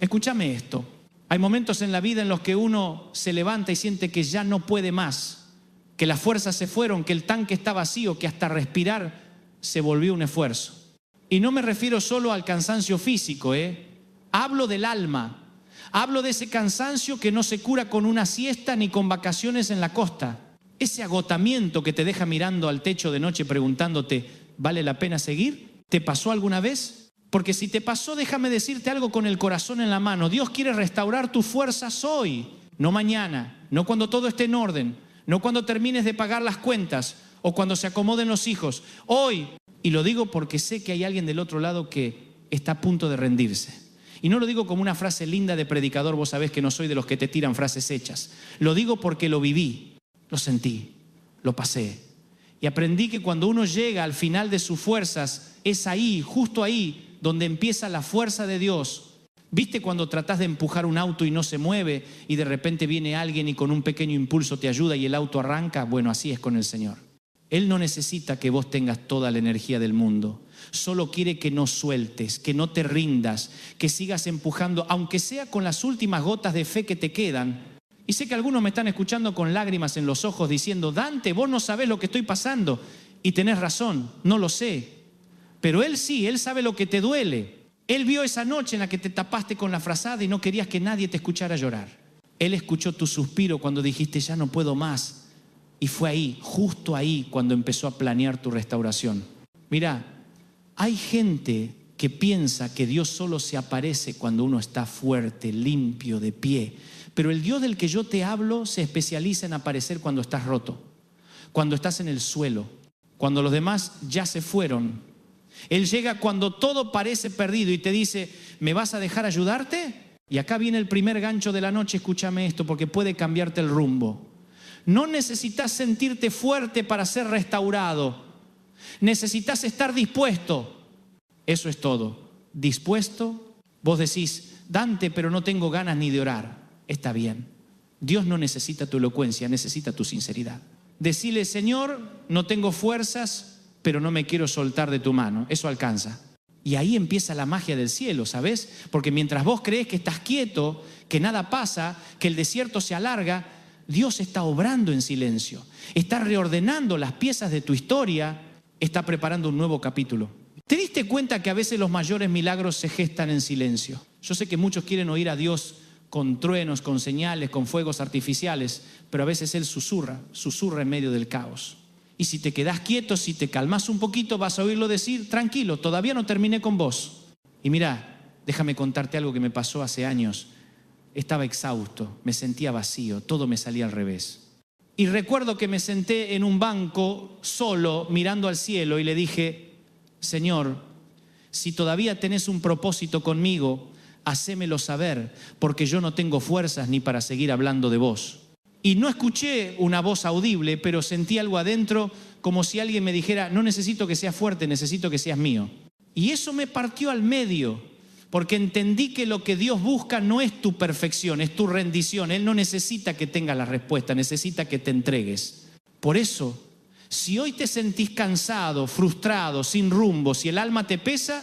Escúchame esto. Hay momentos en la vida en los que uno se levanta y siente que ya no puede más, que las fuerzas se fueron, que el tanque está vacío, que hasta respirar se volvió un esfuerzo. Y no me refiero solo al cansancio físico, hablo del alma. Hablo de ese cansancio que no se cura con una siesta ni con vacaciones en la costa. Ese agotamiento que te deja mirando al techo de noche preguntándote, ¿vale la pena seguir? ¿Te pasó alguna vez? Porque si te pasó, déjame decirte algo con el corazón en la mano. Dios quiere restaurar tus fuerzas hoy, no mañana, no cuando todo esté en orden, no cuando termines de pagar las cuentas o cuando se acomoden los hijos. Hoy, y lo digo porque sé que hay alguien del otro lado que está a punto de rendirse. Y no lo digo como una frase linda de predicador, vos sabés que no soy de los que te tiran frases hechas. Lo digo porque lo viví, lo sentí, lo pasé. Y aprendí que cuando uno llega al final de sus fuerzas, es ahí, justo ahí, donde empieza la fuerza de Dios. ¿Viste cuando tratás de empujar un auto y no se mueve y de repente viene alguien y con un pequeño impulso te ayuda y el auto arranca? Bueno, así es con el Señor. Él no necesita que vos tengas toda la energía del mundo. Solo quiere que no sueltes, que no te rindas, que sigas empujando, aunque sea con las últimas gotas de fe que te quedan. Y sé que algunos me están escuchando con lágrimas en los ojos diciendo, Dante, vos no sabés lo que estoy pasando. Y tenés razón, no lo sé. Pero Él sí, Él sabe lo que te duele. Él vio esa noche en la que te tapaste con la frazada y no querías que nadie te escuchara llorar. Él escuchó tu suspiro cuando dijiste, ya no puedo más. Y fue ahí, justo ahí, cuando empezó a planear tu restauración. Mirá, hay gente que piensa que Dios solo se aparece cuando uno está fuerte, limpio, de pie. Pero el Dios del que yo te hablo se especializa en aparecer cuando estás roto, cuando estás en el suelo, cuando los demás ya se fueron. Él llega cuando todo parece perdido y te dice, ¿me vas a dejar ayudarte? Y acá viene el primer gancho de la noche, escúchame esto, porque puede cambiarte el rumbo. No necesitas sentirte fuerte para ser restaurado. Necesitas estar dispuesto. Eso es todo. ¿Dispuesto? Vos decís, Dante, pero no tengo ganas ni de orar. Está bien. Dios no necesita tu elocuencia, necesita tu sinceridad. Decile, Señor, no tengo fuerzas, pero no me quiero soltar de tu mano. Eso alcanza. Y ahí empieza la magia del cielo, ¿sabes? Porque mientras vos crees que estás quieto, que nada pasa, que el desierto se alarga, Dios está obrando en silencio, está reordenando las piezas de tu historia, está preparando un nuevo capítulo. ¿Te diste cuenta que a veces los mayores milagros se gestan en silencio? Yo sé que muchos quieren oír a Dios con truenos, con señales, con fuegos artificiales, pero a veces Él susurra en medio del caos. Y si te quedás quieto, si te calmas un poquito, vas a oírlo decir, tranquilo, todavía no terminé con vos. Y mirá, déjame contarte algo que me pasó hace años. Estaba exhausto, me sentía vacío, todo me salía al revés. Y recuerdo que me senté en un banco solo, mirando al cielo y le dije, Señor, si todavía tenés un propósito conmigo, hacémelo saber, porque yo no tengo fuerzas ni para seguir hablando de vos. Y no escuché una voz audible, pero sentí algo adentro, como si alguien me dijera, no necesito que seas fuerte, necesito que seas mío. Y eso me partió al medio. Porque entendí que lo que Dios busca no es tu perfección, es tu rendición. Él no necesita que tengas la respuesta, necesita que te entregues. Por eso, si hoy te sentís cansado, frustrado, sin rumbo, si el alma te pesa,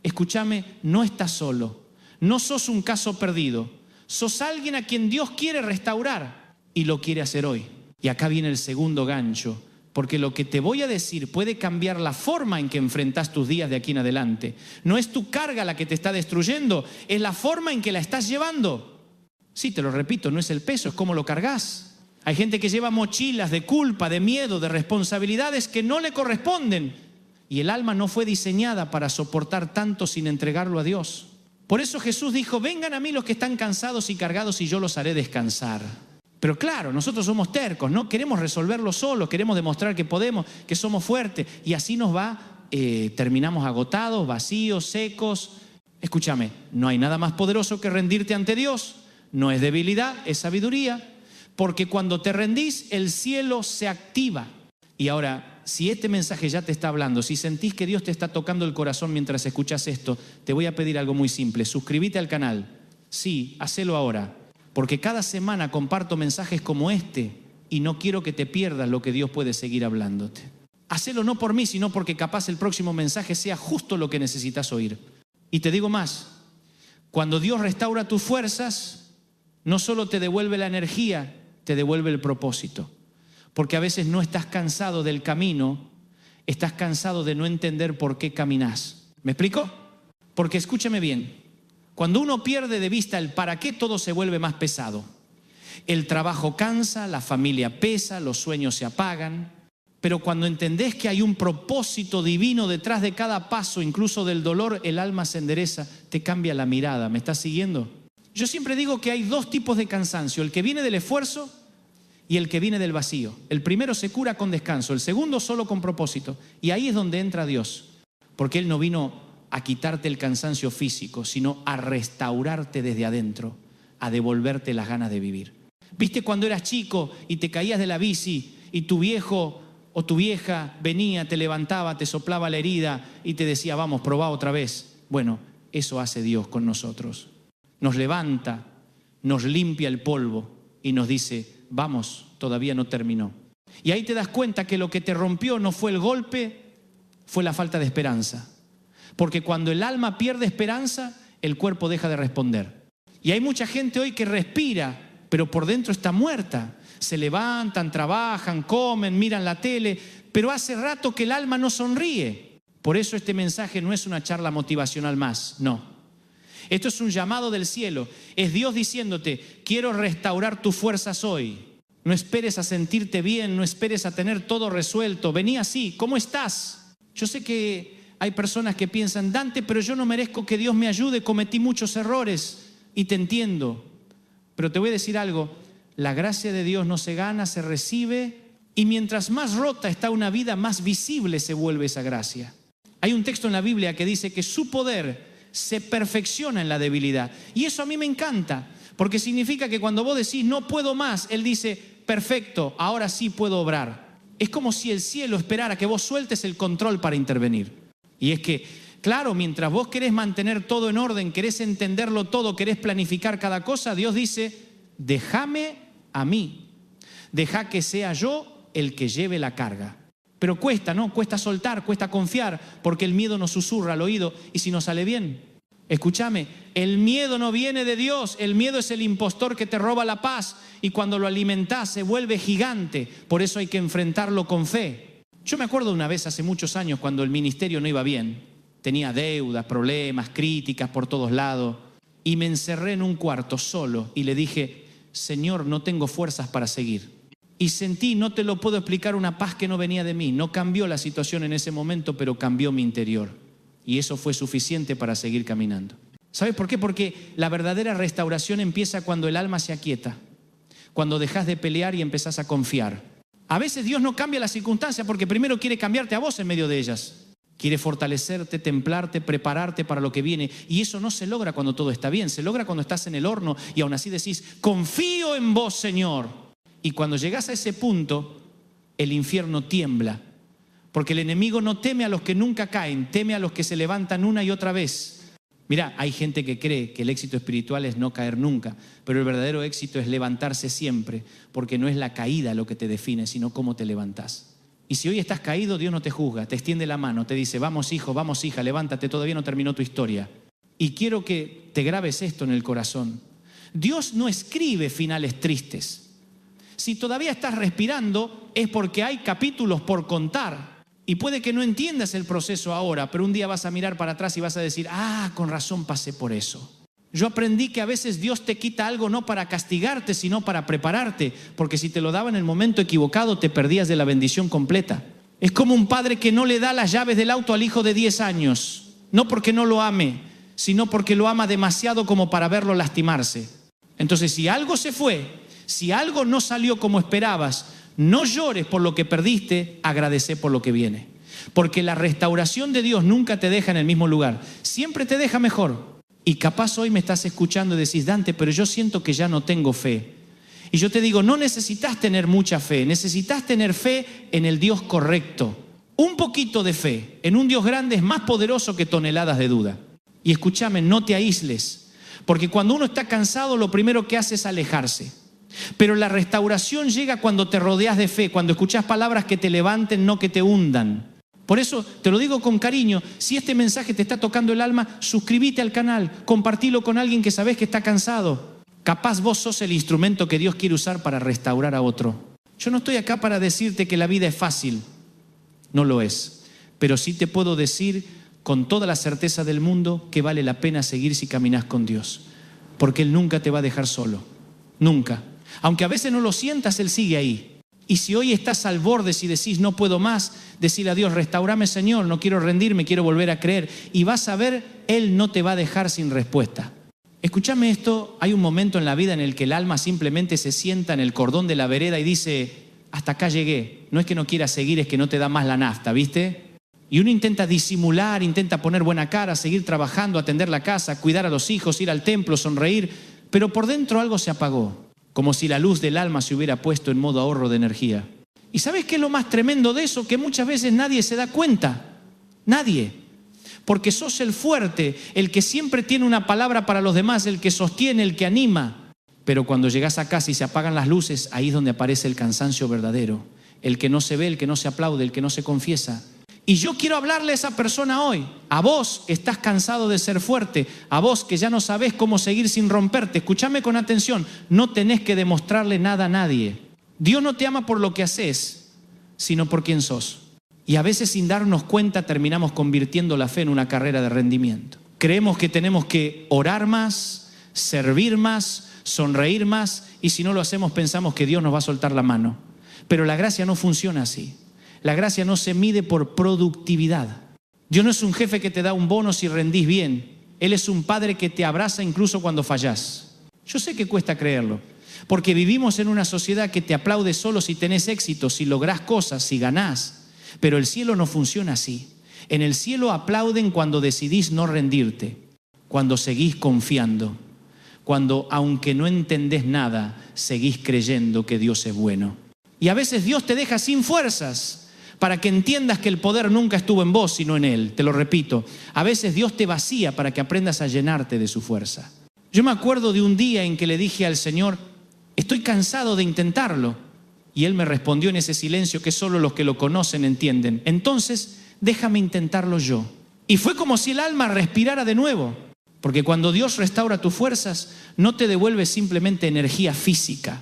escúchame, no estás solo. No sos un caso perdido. Sos alguien a quien Dios quiere restaurar y lo quiere hacer hoy. Y acá viene el segundo gancho. Porque lo que te voy a decir puede cambiar la forma en que enfrentas tus días de aquí en adelante. No es tu carga la que te está destruyendo, es la forma en que la estás llevando. Sí, te lo repito, no es el peso, es cómo lo cargas. Hay gente que lleva mochilas de culpa, de miedo, de responsabilidades que no le corresponden. Y el alma no fue diseñada para soportar tanto sin entregarlo a Dios. Por eso Jesús dijo, vengan a mí los que están cansados y cargados y yo los haré descansar. Pero claro, nosotros somos tercos, ¿no? Queremos resolverlo solos, queremos demostrar que podemos, que somos fuertes. Y así nos va, terminamos agotados, vacíos, secos. Escúchame, no hay nada más poderoso que rendirte ante Dios. No es debilidad, es sabiduría. Porque cuando te rendís, el cielo se activa. Y ahora, si este mensaje ya te está hablando, si sentís que Dios te está tocando el corazón mientras escuchas esto, te voy a pedir algo muy simple. Suscríbete al canal. Sí, hacelo ahora. Porque cada semana comparto mensajes como este y no quiero que te pierdas lo que Dios puede seguir hablándote. Hacelo no por mí, sino porque capaz el próximo mensaje sea justo lo que necesitas oír. Y te digo más, Cuando Dios restaura tus fuerzas, no solo te devuelve la energía, te devuelve el propósito. Porque a veces no estás cansado del camino, estás cansado de no entender por qué caminas. ¿Me explico? Porque escúchame bien, cuando uno pierde de vista el para qué, todo se vuelve más pesado. El trabajo cansa, la familia pesa, los sueños se apagan. Pero cuando entendés que hay un propósito divino detrás de cada paso, incluso del dolor, el alma se endereza, te cambia la mirada. ¿Me estás siguiendo? Yo siempre digo que hay dos tipos de cansancio, el que viene del esfuerzo y el que viene del vacío. El primero se cura con descanso, el segundo solo con propósito. Y ahí es donde entra Dios, porque Él no vino a quitarte el cansancio físico, sino a restaurarte desde adentro, a devolverte las ganas de vivir. ¿Viste cuando eras chico y te caías de la bici y tu viejo o tu vieja venía, te levantaba, te soplaba la herida y te decía, vamos, probá otra vez? Bueno, eso hace Dios con nosotros. Nos levanta, nos limpia el polvo y nos dice, vamos, todavía no terminó. Y ahí te das cuenta que lo que te rompió no fue el golpe, fue la falta de esperanza. Porque cuando el alma pierde esperanza, el cuerpo deja de responder. Y hay mucha gente hoy que respira, pero por dentro está muerta. Se levantan, trabajan, comen, miran la tele, pero hace rato que el alma no sonríe. Por eso este mensaje no es una charla motivacional más, no. Esto es un llamado del cielo. Es Dios diciéndote, quiero restaurar tus fuerzas hoy. No esperes a sentirte bien, no esperes a tener todo resuelto. Vení así, ¿cómo estás? Yo sé que hay personas que piensan, Dante, pero yo no merezco que Dios me ayude, cometí muchos errores. Y te entiendo, pero te voy a decir algo. La gracia de Dios no se gana, se recibe, y mientras más rota está una vida, más visible se vuelve esa gracia. Hay un texto en la Biblia que dice que su poder se perfecciona en la debilidad. Y eso a mí me encanta, porque significa que cuando vos decís no puedo más, Él dice, perfecto, ahora sí puedo obrar. Es como si el cielo esperara que vos sueltes el control para intervenir. Y es que, claro, mientras vos querés mantener todo en orden, querés entenderlo todo, querés planificar cada cosa, Dios dice, déjame a mí, deja que sea yo el que lleve la carga. Pero cuesta, ¿no? Cuesta soltar, cuesta confiar, porque el miedo nos susurra al oído, y si no sale bien, escúchame, el miedo no viene de Dios, el miedo es el impostor que te roba la paz, y cuando lo alimentás se vuelve gigante. Por eso hay que enfrentarlo con fe. Yo me acuerdo una vez hace muchos años cuando el ministerio no iba bien, tenía deudas, problemas, críticas por todos lados, y me encerré en un cuarto solo y le dije, Señor, no tengo fuerzas para seguir. Y sentí, no te lo puedo explicar, una paz que no venía de mí. No cambió la situación en ese momento, pero cambió mi interior. Y eso fue suficiente para seguir caminando. ¿Sabes por qué? Porque la verdadera restauración empieza cuando el alma se aquieta, cuando dejas de pelear y empezás a confiar. A veces Dios no cambia las circunstancias porque primero quiere cambiarte a vos en medio de ellas. Quiere fortalecerte, templarte, prepararte para lo que viene. Y eso no se logra cuando todo está bien. Se logra cuando estás en el horno y aún así decís, confío en vos, Señor. Y cuando llegas a ese punto, el infierno tiembla. Porque el enemigo no teme a los que nunca caen, teme a los que se levantan una y otra vez. Mira, hay gente que cree que el éxito espiritual es no caer nunca. Pero el verdadero éxito es levantarse siempre. Porque no es la caída lo que te define, sino cómo te levantás. Y si hoy estás caído, Dios no te juzga, te extiende la mano, te dice, vamos hijo, vamos hija, levántate, todavía no terminó tu historia. Y quiero que te grabes esto en el corazón. Dios no escribe finales tristes. Si todavía estás respirando, es porque hay capítulos por contar. Y puede que no entiendas el proceso ahora, pero un día vas a mirar para atrás y vas a decir, con razón pasé por eso. Yo aprendí que a veces Dios te quita algo no para castigarte, sino para prepararte, porque si te lo daba en el momento equivocado, te perdías de la bendición completa. Es como un padre que no le da las llaves del auto al hijo de 10 años, no porque no lo ame, sino porque lo ama demasiado como para verlo lastimarse. Entonces, si algo se fue, si algo no salió como esperabas, no llores por lo que perdiste, agradece por lo que viene. Porque la restauración de Dios nunca te deja en el mismo lugar, siempre te deja mejor. Y capaz hoy me estás escuchando y decís, Dante, pero yo siento que ya no tengo fe. Y yo te digo, no necesitas tener mucha fe, necesitas tener fe en el Dios correcto. Un poquito de fe en un Dios grande es más poderoso que toneladas de duda. Y escúchame, no te aísles, porque cuando uno está cansado, lo primero que hace es alejarse. Pero la restauración llega cuando te rodeas de fe, cuando escuchás palabras que te levanten, no que te hundan. Por eso te lo digo con cariño, si este mensaje te está tocando el alma, suscríbete al canal, compartilo con alguien que sabes que está cansado. Capaz vos sos el instrumento que Dios quiere usar para restaurar a otro. Yo no estoy acá para decirte que la vida es fácil, no lo es, pero sí te puedo decir con toda la certeza del mundo que vale la pena seguir si caminas con Dios, porque Él nunca te va a dejar solo, nunca. Aunque a veces no lo sientas, Él sigue ahí. Y si hoy estás al borde, si decís no puedo más, decirle a Dios, restaurame Señor, no quiero rendirme, quiero volver a creer. Y vas a ver, Él no te va a dejar sin respuesta. Escúchame esto, hay un momento en la vida en el que el alma simplemente se sienta en el cordón de la vereda y dice, hasta acá llegué. No es que no quiera seguir, es que no te da más la nafta, ¿viste? Y uno intenta disimular, intenta poner buena cara, seguir trabajando, atender la casa, cuidar a los hijos, ir al templo, sonreír, pero por dentro algo se apagó, como si la luz del alma se hubiera puesto en modo ahorro de energía. ¿Y sabes qué es lo más tremendo de eso? Que muchas veces nadie se da cuenta, nadie. Porque sos el fuerte, el que siempre tiene una palabra para los demás, el que sostiene, el que anima. Pero cuando llegas a casa y se apagan las luces, ahí es donde aparece el cansancio verdadero. El que no se ve, el que no se aplaude, el que no se confiesa. Y yo quiero hablarle a esa persona hoy, a vos que estás cansado de ser fuerte, a vos que ya no sabés cómo seguir sin romperte. Escúchame con atención, no tenés que demostrarle nada a nadie. Dios no te ama por lo que haces, sino por quién sos. Y a veces sin darnos cuenta terminamos convirtiendo la fe en una carrera de rendimiento. Creemos que tenemos que orar más, servir más, sonreír más, y si no lo hacemos pensamos que Dios nos va a soltar la mano. Pero la gracia no funciona así. La gracia no se mide por productividad. Dios no es un jefe que te da un bono si rendís bien. Él es un padre que te abraza incluso cuando fallás. Yo sé que cuesta creerlo, porque vivimos en una sociedad que te aplaude solo si tenés éxito, si lográs cosas, si ganás. Pero el cielo no funciona así. En el cielo aplauden cuando decidís no rendirte, cuando seguís confiando, cuando aunque no entendés nada, seguís creyendo que Dios es bueno. Y a veces Dios te deja sin fuerzas para que entiendas que el poder nunca estuvo en vos, sino en Él. Te lo repito, a veces Dios te vacía para que aprendas a llenarte de su fuerza. Yo me acuerdo de un día en que le dije al Señor, estoy cansado de intentarlo. Y Él me respondió en ese silencio que solo los que lo conocen entienden. Entonces, déjame intentarlo yo. Y fue como si el alma respirara de nuevo. Porque cuando Dios restaura tus fuerzas, no te devuelve simplemente energía física.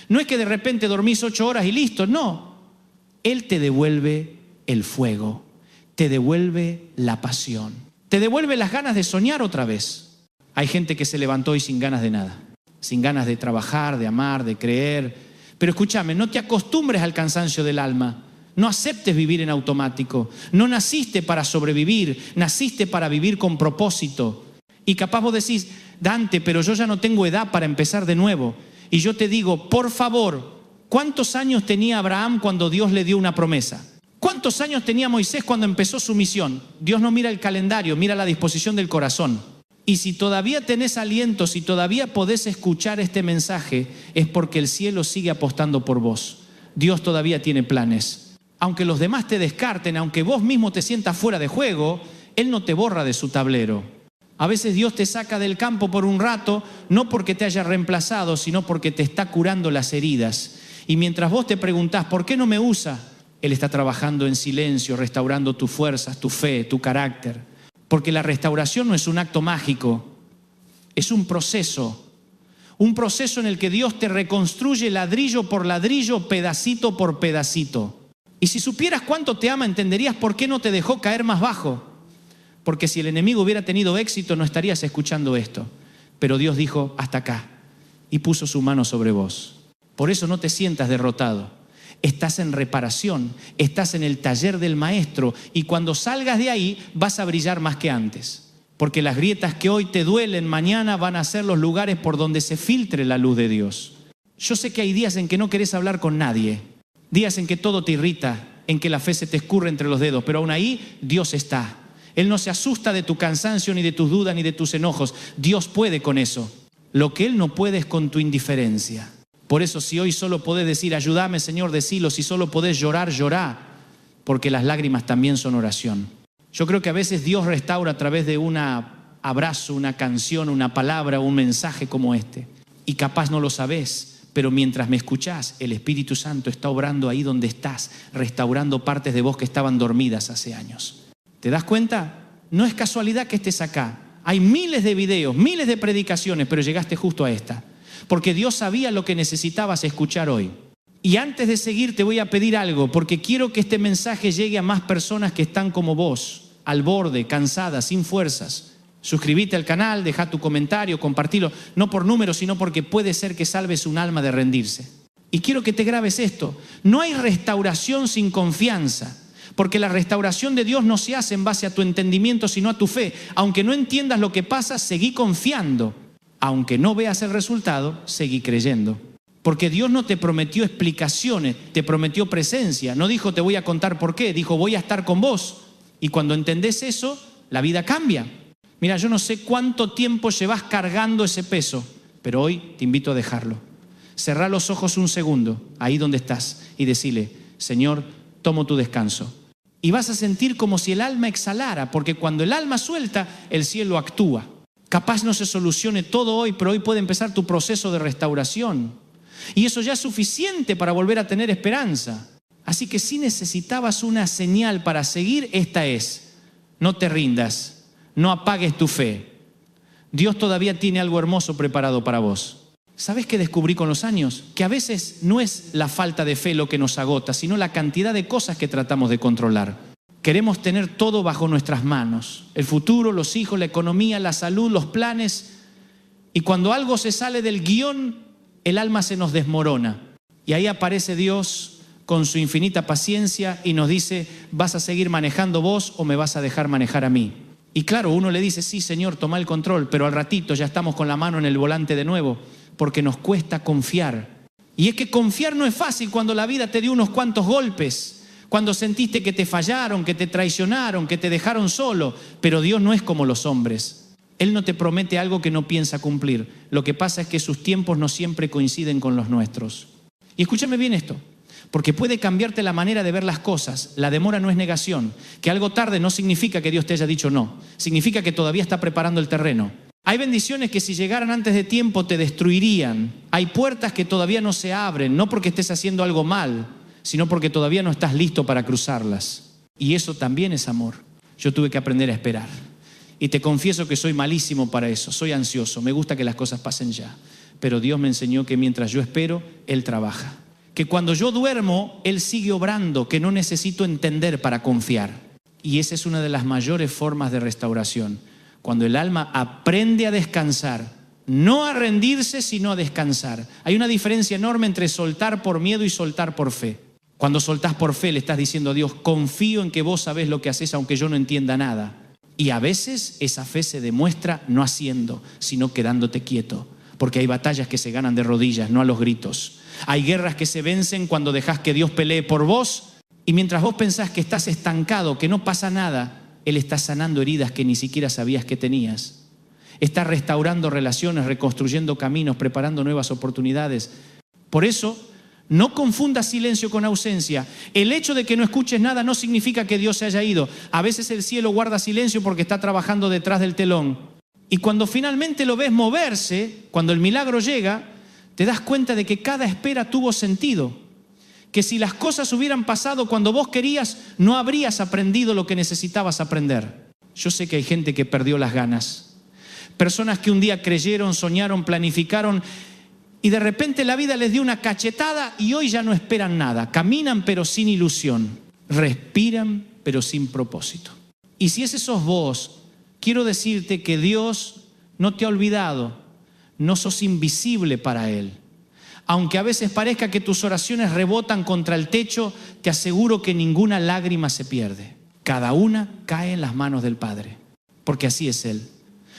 No es que de repente dormís 8 horas y listo, no. Él te devuelve el fuego, te devuelve la pasión, te devuelve las ganas de soñar otra vez. Hay gente que se levantó hoy sin ganas de nada, sin ganas de trabajar, de amar, de creer. Pero escúchame, no te acostumbres al cansancio del alma. No aceptes vivir en automático. No naciste para sobrevivir, naciste para vivir con propósito. Y capaz vos decís, Dante, pero yo ya no tengo edad para empezar de nuevo. Y yo te digo, por favor, ¿cuántos años tenía Abraham cuando Dios le dio una promesa? ¿Cuántos años tenía Moisés cuando empezó su misión? Dios no mira el calendario, mira la disposición del corazón. Y si todavía tenés aliento, si todavía podés escuchar este mensaje, es porque el cielo sigue apostando por vos. Dios todavía tiene planes. Aunque los demás te descarten, aunque vos mismo te sientas fuera de juego, Él no te borra de su tablero. A veces Dios te saca del campo por un rato, no porque te haya reemplazado, sino porque te está curando las heridas. Y mientras vos te preguntás, ¿por qué no me usa? Él está trabajando en silencio, restaurando tus fuerzas, tu fe, tu carácter. Porque la restauración no es un acto mágico, es un proceso en el que Dios te reconstruye ladrillo por ladrillo, pedacito por pedacito. Y si supieras cuánto te ama, entenderías por qué no te dejó caer más bajo. Porque si el enemigo hubiera tenido éxito, no estarías escuchando esto. Pero Dios dijo, hasta acá, y puso su mano sobre vos. Por eso no te sientas derrotado. Estás en reparación, estás en el taller del maestro y cuando salgas de ahí vas a brillar más que antes. Porque las grietas que hoy te duelen, mañana van a ser los lugares por donde se filtre la luz de Dios. Yo sé que hay días en que no querés hablar con nadie, días en que todo te irrita, en que la fe se te escurre entre los dedos, pero aún ahí Dios está. Él no se asusta de tu cansancio, ni de tus dudas, ni de tus enojos. Dios puede con eso. Lo que Él no puede es con tu indiferencia. Por eso si hoy solo podés decir, ayúdame Señor, decilo, si solo podés llorar, llorá, porque las lágrimas también son oración. Yo creo que a veces Dios restaura a través de un abrazo, una canción, una palabra, un mensaje como este. Y capaz no lo sabés, pero mientras me escuchás, el Espíritu Santo está obrando ahí donde estás, restaurando partes de vos que estaban dormidas hace años. ¿Te das cuenta? No es casualidad que estés acá. Hay miles de videos, miles de predicaciones, pero llegaste justo a esta. Porque Dios sabía lo que necesitabas escuchar hoy. Y antes de seguir te voy a pedir algo, porque quiero que este mensaje llegue a más personas que están como vos, al borde, cansadas, sin fuerzas. Suscríbete al canal, deja tu comentario, compartilo, no por números, sino porque puede ser que salves un alma de rendirse. Y quiero que te grabes esto: no hay restauración sin confianza, porque la restauración de Dios no se hace en base a tu entendimiento, sino a tu fe. Aunque no entiendas lo que pasa, seguí confiando. Aunque no veas el resultado, seguí creyendo. Porque Dios no te prometió explicaciones, te prometió presencia. No dijo te voy a contar por qué, dijo voy a estar con vos. Y cuando entendés eso, la vida cambia. Mira, yo no sé cuánto tiempo llevas cargando ese peso, pero hoy te invito a dejarlo. Cerrá los ojos un segundo, ahí donde estás, y decile: Señor, tomo tu descanso. Y vas a sentir como si el alma exhalara, porque cuando el alma suelta, el cielo actúa. Capaz no se solucione todo hoy, pero hoy puede empezar tu proceso de restauración. Y eso ya es suficiente para volver a tener esperanza. Así que si necesitabas una señal para seguir, esta es: no te rindas. No apagues tu fe. Dios todavía tiene algo hermoso preparado para vos. ¿Sabes qué descubrí con los años? Que a veces no es la falta de fe lo que nos agota, sino la cantidad de cosas que tratamos de controlar. Queremos tener todo bajo nuestras manos. El futuro, los hijos, la economía, la salud, los planes. Y cuando algo se sale del guión, el alma se nos desmorona. Y ahí aparece Dios con su infinita paciencia y nos dice: ¿vas a seguir manejando vos o me vas a dejar manejar a mí? Y claro, uno le dice: sí, Señor, toma el control, pero al ratito ya estamos con la mano en el volante de nuevo, porque nos cuesta confiar. Y es que confiar no es fácil cuando la vida te dio unos cuantos golpes, cuando sentiste que te fallaron, que te traicionaron, que te dejaron solo. Pero Dios no es como los hombres. Él no te promete algo que no piensa cumplir. Lo que pasa es que sus tiempos no siempre coinciden con los nuestros. Y escúchame bien esto, porque puede cambiarte la manera de ver las cosas. La demora no es negación. Que algo tarde no significa que Dios te haya dicho no. Significa que todavía está preparando el terreno. Hay bendiciones que si llegaran antes de tiempo te destruirían. Hay puertas que todavía no se abren, no porque estés haciendo algo mal, sino porque todavía no estás listo para cruzarlas. Y eso también es amor. Yo tuve que aprender a esperar. Y te confieso que soy malísimo para eso. Soy ansioso, me gusta que las cosas pasen ya. Pero Dios me enseñó que mientras yo espero, Él trabaja. Que cuando yo duermo, Él sigue obrando, que no necesito entender para confiar. Y esa es una de las mayores formas de restauración. Cuando el alma aprende a descansar, no a rendirse, sino a descansar. Hay una diferencia enorme entre soltar por miedo y soltar por fe. Cuando soltás por fe, le estás diciendo a Dios: confío en que vos sabés lo que haces, aunque yo no entienda nada. Y a veces esa fe se demuestra no haciendo, sino quedándote quieto. Porque hay batallas que se ganan de rodillas, no a los gritos. Hay guerras que se vencen cuando dejás que Dios pelee por vos, y mientras vos pensás que estás estancado, que no pasa nada, Él está sanando heridas que ni siquiera sabías que tenías. Está restaurando relaciones, reconstruyendo caminos, preparando nuevas oportunidades. Por eso, no confundas silencio con ausencia. El hecho de que no escuches nada no significa que Dios se haya ido. A veces el cielo guarda silencio porque está trabajando detrás del telón. Y cuando finalmente lo ves moverse, cuando el milagro llega, te das cuenta de que cada espera tuvo sentido. Que si las cosas hubieran pasado cuando vos querías, no habrías aprendido lo que necesitabas aprender. Yo sé que hay gente que perdió las ganas. Personas que un día creyeron, soñaron, planificaron, y de repente la vida les dio una cachetada y hoy ya no esperan nada. Caminan pero sin ilusión. Respiran pero sin propósito. Y si ese sos vos, quiero decirte que Dios no te ha olvidado. No sos invisible para Él. Aunque a veces parezca que tus oraciones rebotan contra el techo, te aseguro que ninguna lágrima se pierde. Cada una cae en las manos del Padre. Porque así es Él.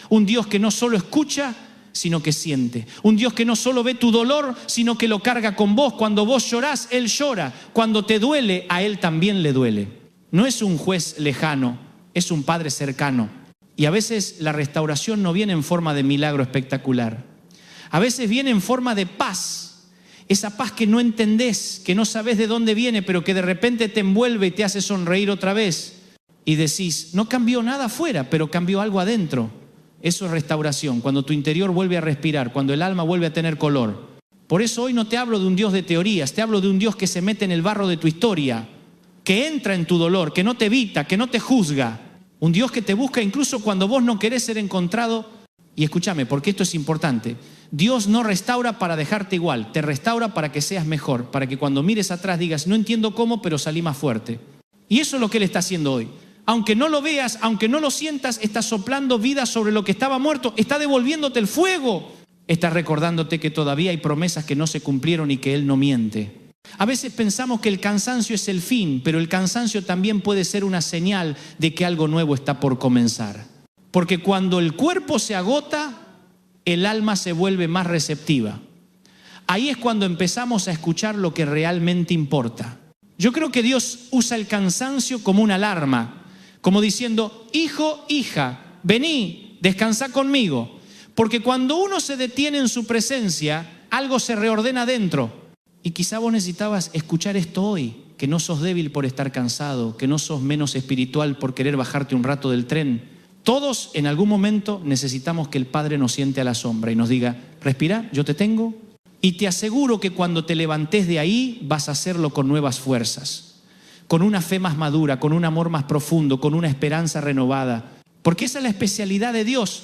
Un Dios que no solo escucha, sino que siente. Un Dios que no solo ve tu dolor, sino que lo carga con vos. Cuando vos llorás, Él llora. Cuando te duele, a Él también le duele. No es un juez lejano, es un Padre cercano. Y a veces la restauración no viene en forma de milagro espectacular. A veces viene en forma de paz. Esa paz que no entendés, que no sabés de dónde viene, pero que de repente te envuelve y te hace sonreír otra vez. Y decís, no cambió nada afuera, pero cambió algo adentro. Eso es restauración, cuando tu interior vuelve a respirar, cuando el alma vuelve a tener color. Por eso hoy no te hablo de un Dios de teorías, te hablo de un Dios que se mete en el barro de tu historia, que entra en tu dolor, que no te evita, que no te juzga. Un Dios que te busca incluso cuando vos no querés ser encontrado. Y escúchame, porque esto es importante. Dios no restaura para dejarte igual, te restaura para que seas mejor, para que cuando mires atrás digas, no entiendo cómo, pero salí más fuerte. Y eso es lo que Él está haciendo hoy. Aunque no lo veas, aunque no lo sientas, está soplando vida sobre lo que estaba muerto, está devolviéndote el fuego. Está recordándote que todavía hay promesas que no se cumplieron y que Él no miente. A veces pensamos que el cansancio es el fin, pero el cansancio también puede ser una señal de que algo nuevo está por comenzar. Porque cuando el cuerpo se agota, el alma se vuelve más receptiva. Ahí es cuando empezamos a escuchar lo que realmente importa. Yo creo que Dios usa el cansancio como una alarma, como diciendo, hijo, hija, vení, descansá conmigo. Porque cuando uno se detiene en su presencia, algo se reordena dentro. Y quizá vos necesitabas escuchar esto hoy, que no sos débil por estar cansado, que no sos menos espiritual por querer bajarte un rato del tren. Todos en algún momento necesitamos que el Padre nos siente a la sombra y nos diga, respira, yo te tengo. Y te aseguro que cuando te levantes de ahí vas a hacerlo con nuevas fuerzas, con una fe más madura, con un amor más profundo, con una esperanza renovada. Porque esa es la especialidad de Dios,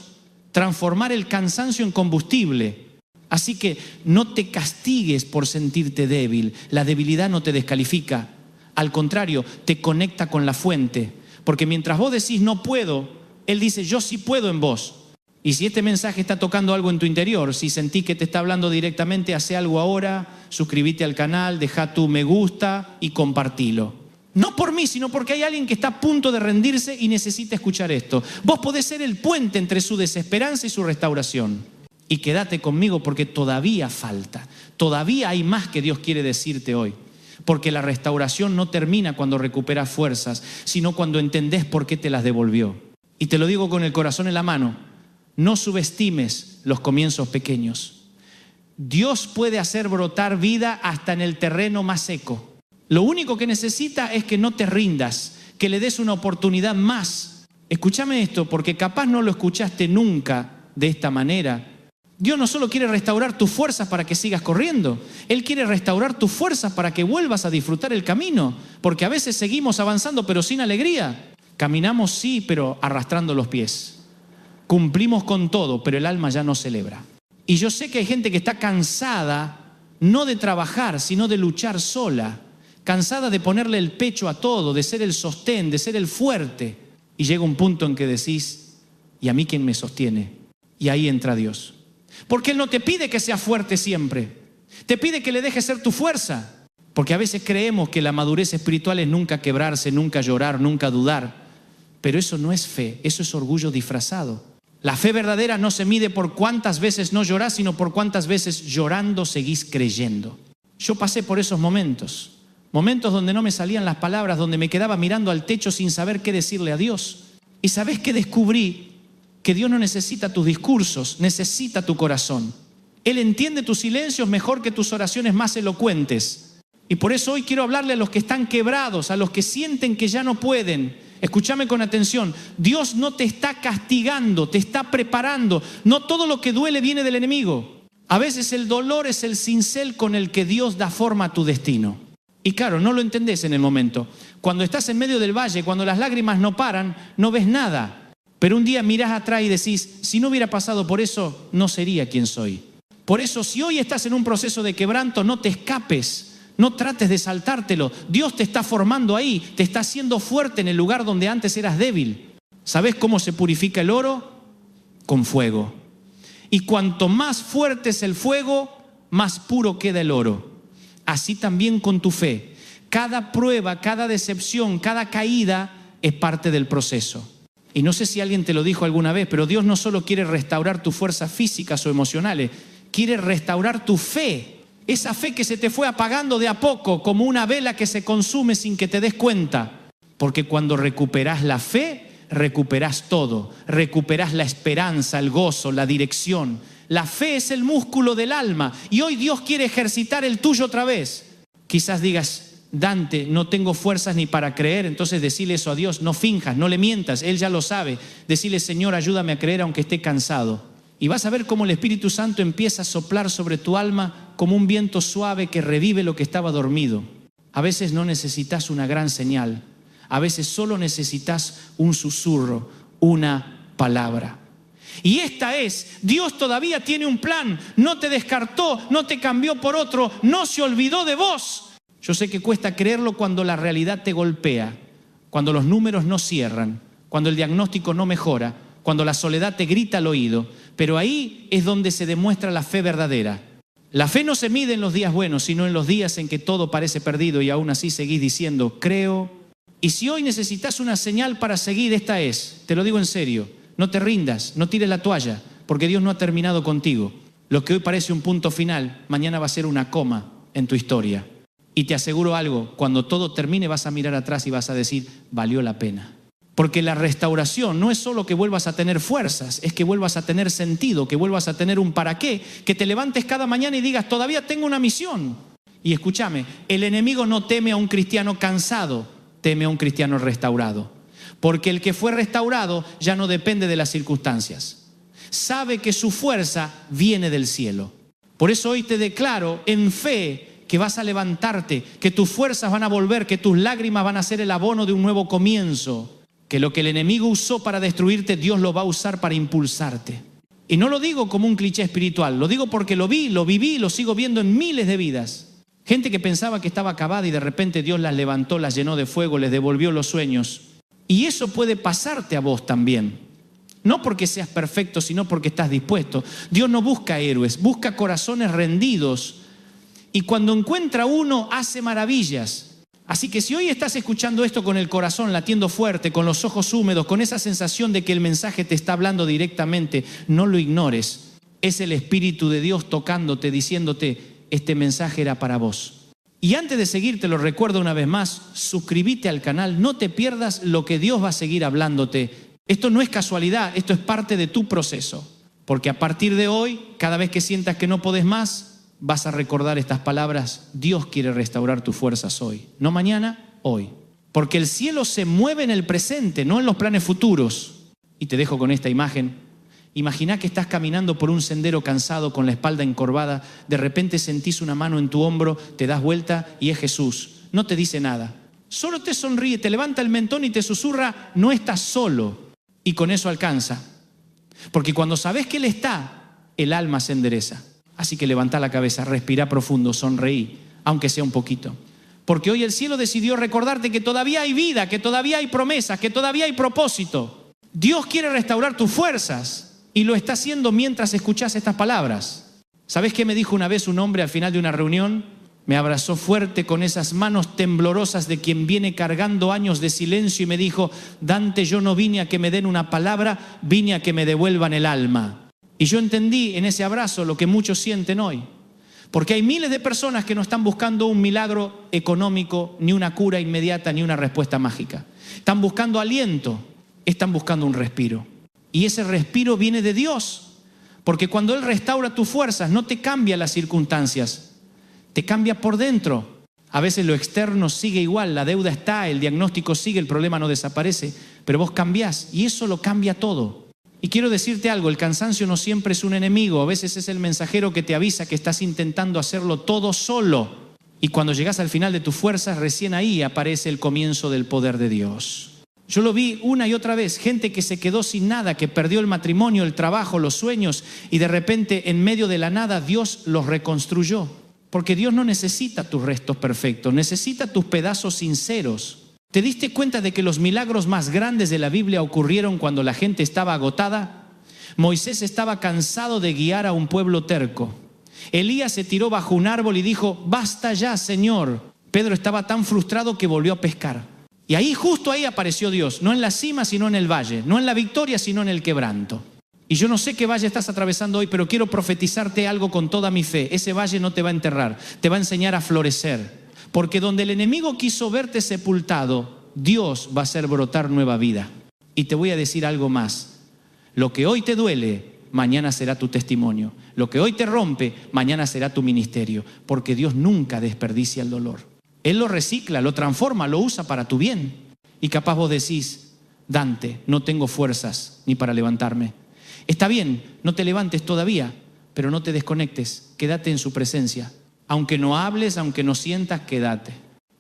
transformar el cansancio en combustible. Así que no te castigues por sentirte débil. La debilidad no te descalifica. Al contrario, te conecta con la fuente. Porque mientras vos decís no puedo, Él dice yo sí puedo en vos. Y si este mensaje está tocando algo en tu interior, si sentís que te está hablando directamente, hace algo ahora, suscríbete al canal, deja tu me gusta y compartilo. No por mí, sino porque hay alguien que está a punto de rendirse y necesita escuchar esto. Vos podés ser el puente entre su desesperanza y su restauración. Y quédate conmigo porque todavía falta. Todavía hay más que Dios quiere decirte hoy. Porque la restauración no termina cuando recuperas fuerzas, sino cuando entendés por qué te las devolvió. Y te lo digo con el corazón en la mano. No subestimes los comienzos pequeños. Dios puede hacer brotar vida hasta en el terreno más seco. Lo único que necesita es que no te rindas, que le des una oportunidad más. Escúchame esto, porque capaz no lo escuchaste nunca de esta manera. Dios no solo quiere restaurar tus fuerzas para que sigas corriendo, Él quiere restaurar tus fuerzas para que vuelvas a disfrutar el camino, porque a veces seguimos avanzando pero sin alegría. Caminamos sí, pero arrastrando los pies. Cumplimos con todo, pero el alma ya no celebra. Y yo sé que hay gente que está cansada, no de trabajar, sino de luchar sola. Cansada de ponerle el pecho a todo, de ser el sostén, de ser el fuerte. Y llega un punto en que decís, ¿y a mí quién me sostiene? Y ahí entra Dios. Porque Él no te pide que seas fuerte siempre. Te pide que le dejes ser tu fuerza. Porque a veces creemos que la madurez espiritual es nunca quebrarse, nunca llorar, nunca dudar. Pero eso no es fe, eso es orgullo disfrazado. La fe verdadera no se mide por cuántas veces no llorás, sino por cuántas veces llorando seguís creyendo. Yo pasé por esos momentos. Momentos donde no me salían las palabras, donde me quedaba mirando al techo sin saber qué decirle a Dios. Y ¿sabés qué descubrí? Que Dios no necesita tus discursos, necesita tu corazón. Él entiende tus silencios mejor que tus oraciones más elocuentes. Y por eso hoy quiero hablarle a los que están quebrados, a los que sienten que ya no pueden. Escúchame con atención. Dios no te está castigando, te está preparando. No todo lo que duele viene del enemigo. A veces el dolor es el cincel con el que Dios da forma a tu destino. Y claro, no lo entendés en el momento. Cuando estás en medio del valle, cuando las lágrimas no paran, no ves nada. Pero un día mirás atrás y decís, si no hubiera pasado por eso, no sería quien soy. Por eso, si hoy estás en un proceso de quebranto, no te escapes, no trates de saltártelo. Dios te está formando ahí, te está haciendo fuerte en el lugar donde antes eras débil. ¿Sabés cómo se purifica el oro? Con fuego. Y cuanto más fuerte es el fuego, más puro queda el oro. Así también con tu fe. Cada prueba, cada decepción, cada caída es parte del proceso. Y no sé si alguien te lo dijo alguna vez, pero Dios no solo quiere restaurar tus fuerzas físicas o emocionales, quiere restaurar tu fe. Esa fe que se te fue apagando de a poco, como una vela que se consume sin que te des cuenta. Porque cuando recuperás la fe, recuperás todo. Recuperás la esperanza, el gozo, la dirección. La fe es el músculo del alma y hoy Dios quiere ejercitar el tuyo otra vez. Quizás digas, Dante, no tengo fuerzas ni para creer, entonces decile eso a Dios, no finjas, no le mientas, Él ya lo sabe. Decile, Señor, ayúdame a creer aunque esté cansado. Y vas a ver cómo el Espíritu Santo empieza a soplar sobre tu alma como un viento suave que revive lo que estaba dormido. A veces no necesitas una gran señal, a veces solo necesitas un susurro, una palabra. Y esta es, Dios todavía tiene un plan, no te descartó, no te cambió por otro, no se olvidó de vos. Yo sé que cuesta creerlo cuando la realidad te golpea, cuando los números no cierran, cuando el diagnóstico no mejora, cuando la soledad te grita al oído, pero ahí es donde se demuestra la fe verdadera. La fe no se mide en los días buenos, sino en los días en que todo parece perdido y aún así seguís diciendo, creo. Y si hoy necesitas una señal para seguir, esta es, te lo digo en serio, no te rindas, no tires la toalla, porque Dios no ha terminado contigo. Lo que hoy parece un punto final, mañana va a ser una coma en tu historia. Y te aseguro algo, cuando todo termine vas a mirar atrás y vas a decir, valió la pena. Porque la restauración no es solo que vuelvas a tener fuerzas, es que vuelvas a tener sentido, que vuelvas a tener un para qué, que te levantes cada mañana y digas, todavía tengo una misión. Y escúchame, el enemigo no teme a un cristiano cansado, teme a un cristiano restaurado. Porque el que fue restaurado ya no depende de las circunstancias. Sabe que su fuerza viene del cielo. Por eso hoy te declaro en fe que vas a levantarte, que tus fuerzas van a volver, que tus lágrimas van a ser el abono de un nuevo comienzo. Que lo que el enemigo usó para destruirte, Dios lo va a usar para impulsarte. Y no lo digo como un cliché espiritual, lo digo porque lo vi, lo viví, lo sigo viendo en miles de vidas. Gente que pensaba que estaba acabada y de repente Dios las levantó, las llenó de fuego, les devolvió los sueños. Y eso puede pasarte a vos también. No porque seas perfecto, sino porque estás dispuesto. Dios no busca héroes, busca corazones rendidos. Y cuando encuentra uno, hace maravillas. Así que si hoy estás escuchando esto con el corazón latiendo fuerte, con los ojos húmedos, con esa sensación de que el mensaje te está hablando directamente, no lo ignores. Es el Espíritu de Dios tocándote, diciéndote, este mensaje era para vos. Y antes de seguir, te lo recuerdo una vez más, suscríbete al canal, no te pierdas lo que Dios va a seguir hablándote. Esto no es casualidad, esto es parte de tu proceso. Porque a partir de hoy, cada vez que sientas que no podés más, vas a recordar estas palabras, Dios quiere restaurar tus fuerzas hoy. No mañana, hoy. Porque el cielo se mueve en el presente, no en los planes futuros. Y te dejo con esta imagen. Imagina que estás caminando por un sendero cansado con la espalda encorvada. De repente sentís una mano en tu hombro, te das vuelta y es Jesús. No te dice nada. Solo te sonríe, te levanta el mentón y te susurra, no estás solo. Y con eso alcanza. Porque cuando sabes que Él está, el alma se endereza. Así que levanta la cabeza, respira profundo, sonreí, aunque sea un poquito. Porque hoy el cielo decidió recordarte que todavía hay vida, que todavía hay promesas, que todavía hay propósito. Dios quiere restaurar tus fuerzas y lo está haciendo mientras escuchas estas palabras. ¿Sabes qué me dijo una vez un hombre al final de una reunión? Me abrazó fuerte con esas manos temblorosas de quien viene cargando años de silencio y me dijo, Dante, yo no vine a que me den una palabra, vine a que me devuelvan el alma. Y yo entendí en ese abrazo lo que muchos sienten hoy. Porque hay miles de personas que no están buscando un milagro económico, ni una cura inmediata, ni una respuesta mágica. Están buscando aliento, están buscando un respiro. Y ese respiro viene de Dios. Porque cuando Él restaura tus fuerzas, no te cambia las circunstancias, te cambia por dentro. A veces lo externo sigue igual, la deuda está, el diagnóstico sigue, el problema no desaparece, pero vos cambiás y eso lo cambia todo. Y quiero decirte algo, el cansancio no siempre es un enemigo, a veces es el mensajero que te avisa que estás intentando hacerlo todo solo. Y cuando llegas al final de tus fuerzas, recién ahí aparece el comienzo del poder de Dios. Yo lo vi una y otra vez, gente que se quedó sin nada, que perdió el matrimonio, el trabajo, los sueños, y de repente en medio de la nada Dios los reconstruyó. Porque Dios no necesita tus restos perfectos, necesita tus pedazos sinceros. ¿Te diste cuenta de que los milagros más grandes de la Biblia ocurrieron cuando la gente estaba agotada? Moisés estaba cansado de guiar a un pueblo terco. Elías se tiró bajo un árbol y dijo, basta ya, Señor. Pedro estaba tan frustrado que volvió a pescar. Y ahí, justo ahí apareció Dios, no en la cima, sino en el valle, no en la victoria, sino en el quebranto. Y yo no sé qué valle estás atravesando hoy, pero quiero profetizarte algo con toda mi fe. Ese valle no te va a enterrar, te va a enseñar a florecer. Porque donde el enemigo quiso verte sepultado, Dios va a hacer brotar nueva vida. Y te voy a decir algo más. Lo que hoy te duele, mañana será tu testimonio. Lo que hoy te rompe, mañana será tu ministerio. Porque Dios nunca desperdicia el dolor. Él lo recicla, lo transforma, lo usa para tu bien. Y capaz vos decís, Dante, no tengo fuerzas ni para levantarme. Está bien, no te levantes todavía, pero no te desconectes, quédate en su presencia. Aunque no hables, aunque no sientas, quédate.